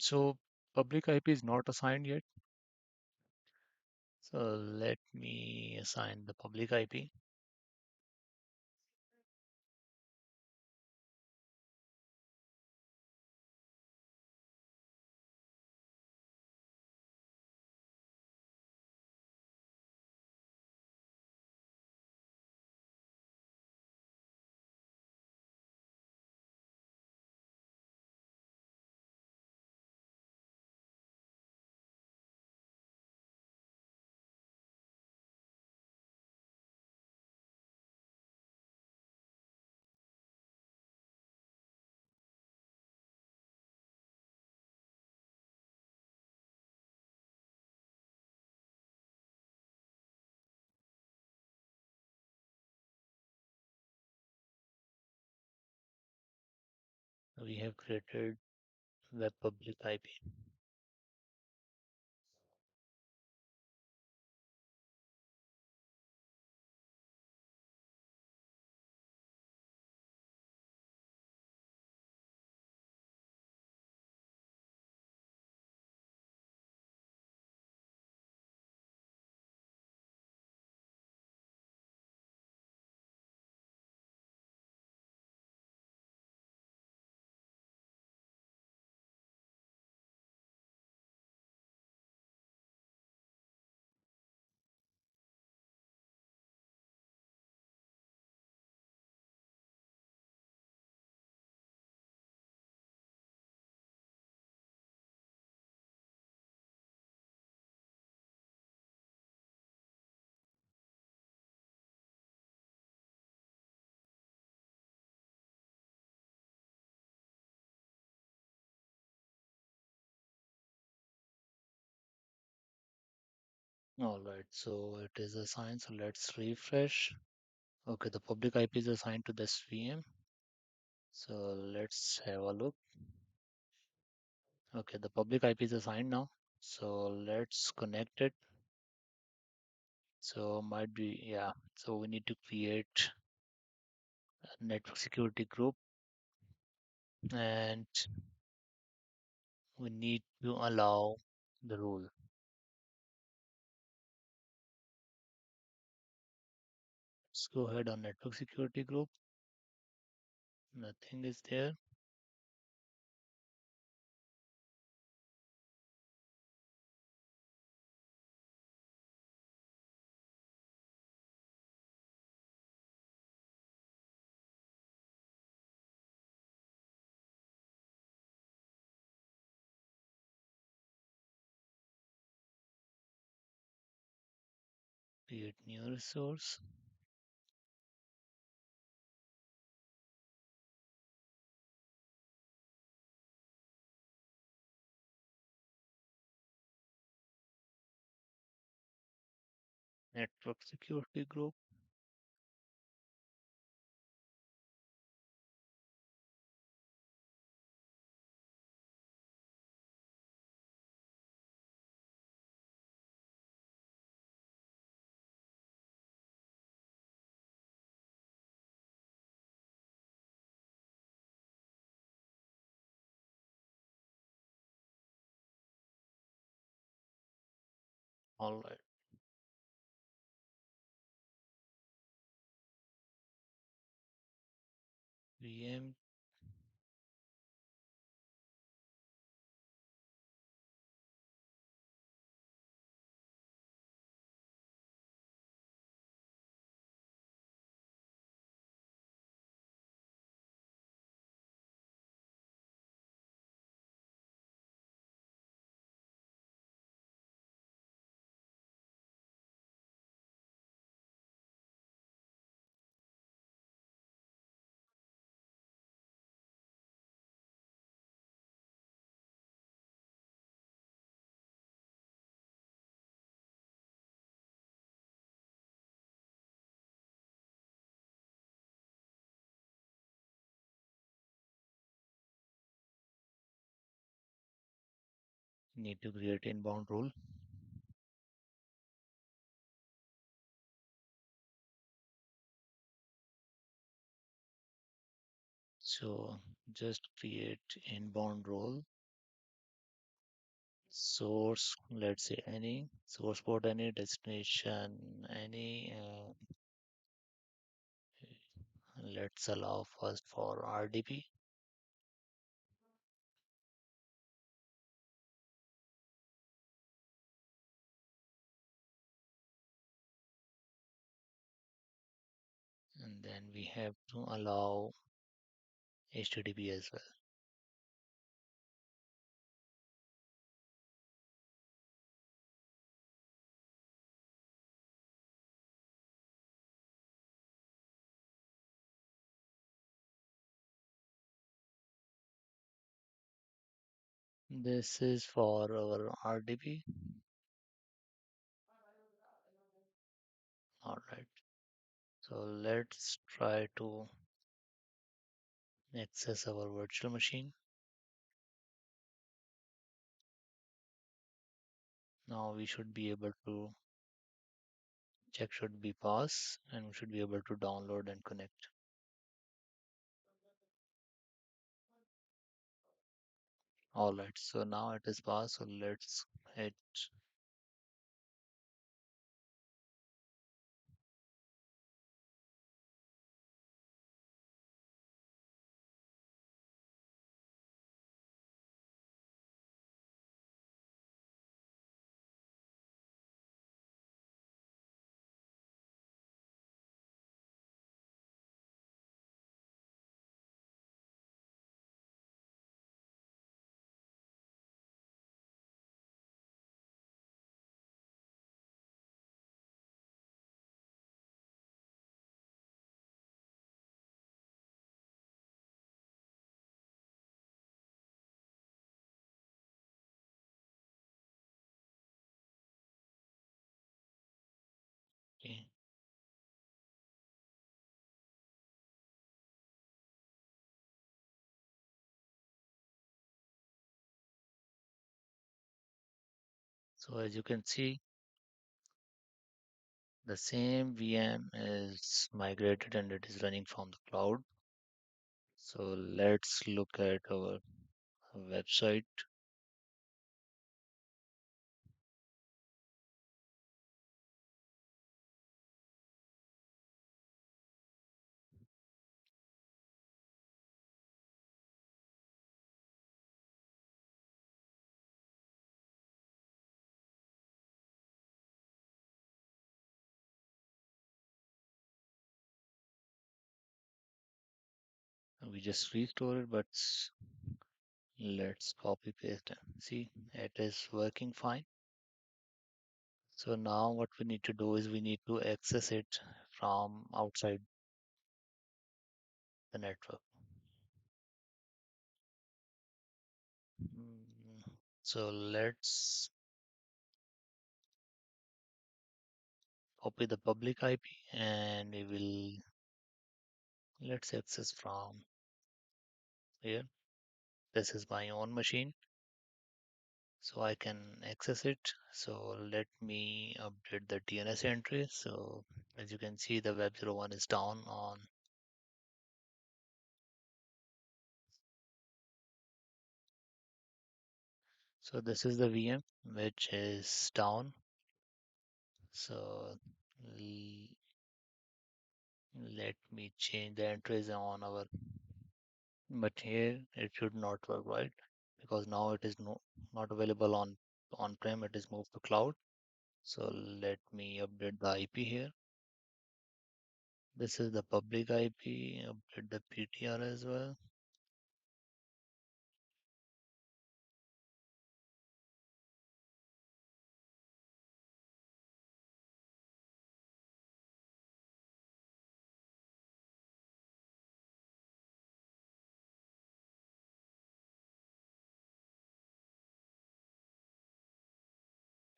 So public IP is not assigned yet. So let me assign the public IP. We have created web public IP. All right, so it is assigned. So let's refresh. Okay, the public IP is assigned to this VM. So let's have a look. Okay, the public IP is assigned now. So let's connect it. So might be, yeah. So we need to create a network security group and we need to allow the role. Let's go ahead on network security group. Nothing is there. Create new resource. Network security group. All right. VM. Need to create inbound rule. So just create inbound role. Source, let's say any source port, any destination, any. Let's allow first for RDP. And then we have to allow HTTP as well. This is for our RDP. All right. So let's try to access our virtual machine. Now we should be able to check should be pass and we should be able to download and connect. All right. So now it is passed. So let's hit. So as you can see, the same VM is migrated and it is running from the cloud. So let's look at our website. We just restore it, but let's copy paste it. See, it is working fine. So now what we need to do is we need to access it from outside the network. Mm, So let's copy the public IP and we will let's access from here. This is my own machine, so I can access it. So let me update the DNS entry. So as you can see, the web 01 is down on. So this is the VM which is down. So let me change the entries on our, but here it should not work, right? Because now it is not available on-prem, it is moved to cloud. So let me update the IP here. This is the public IP, update the PTR as well.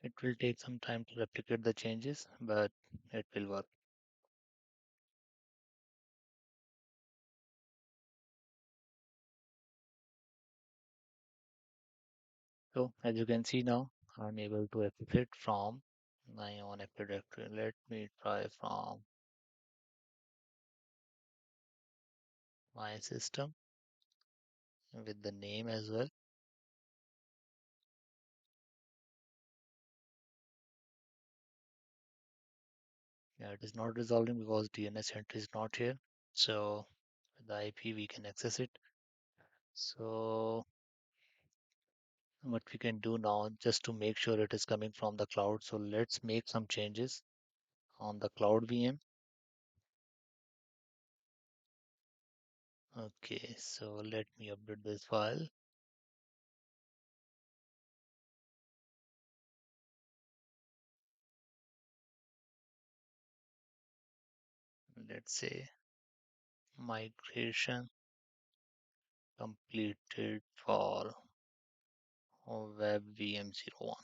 It will take some time to replicate the changes, but it will work. So as you can see now, I'm able to exit from my own Active Directory. Let me try from my system with the name as well. Yeah, it is not resolving because DNS entry is not here. So with the IP we can access it. So what we can do now just to make sure it is coming from the cloud. So let's make some changes on the cloud VM. Okay, so let me update this file. Let's say migration completed for web VM 01.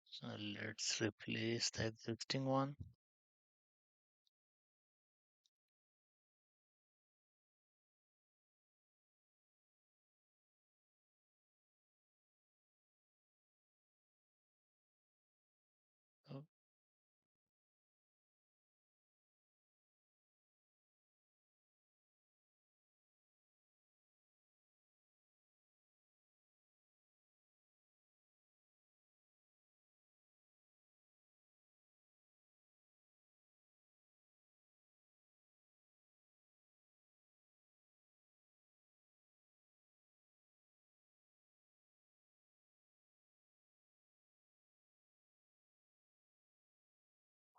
So let's replace the existing one. Oh,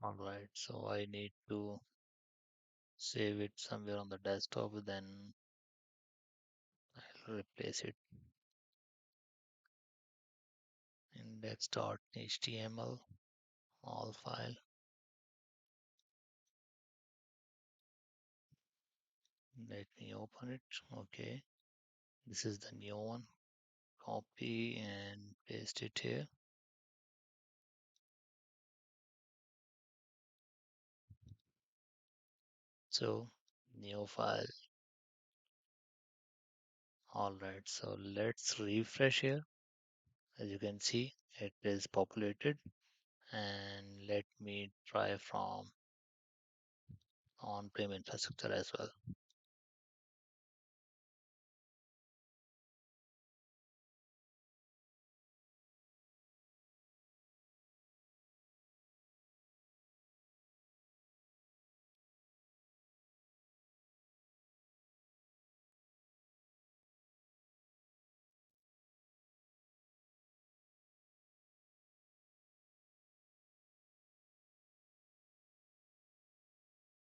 all right, so I need to save it somewhere on the desktop, then I'll replace it. Index.html, all file. Let me open it. Okay, this is the new one. Copy and paste it here. So new file. All right, so let's refresh here. As you can see, it is populated. And let me try from on-prem infrastructure as well.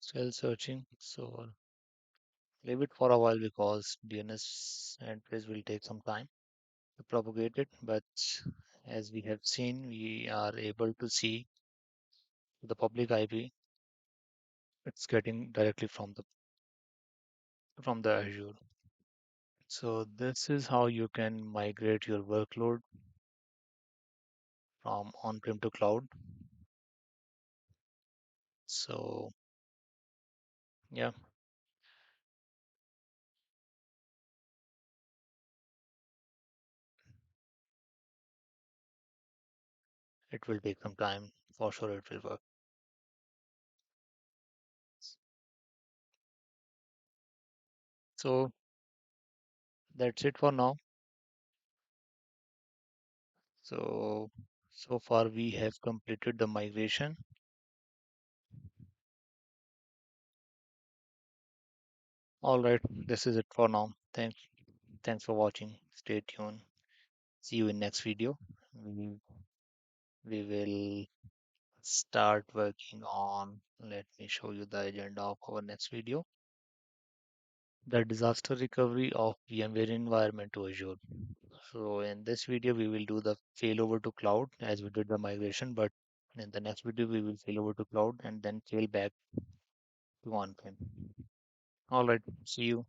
Still searching, so leave it for a while because DNS entries will take some time to propagate it. But as we have seen, we are able to see the public IP. It's getting directly from the Azure. So this is how you can migrate your workload from on-prem to cloud. So yeah, it will take some time. For sure, it will work. So that's it for now. So so far we have completed the migration. All right, this is it for now. Thanks for watching. Stay tuned. See you in next video. We, we will start working on, let me show you the agenda of our next video. The disaster recovery of VMware environment to Azure. So in this video, we will do the failover to cloud as we did the migration, but in the next video, we will fail over to cloud and then fail back to on-prem. All right, see you.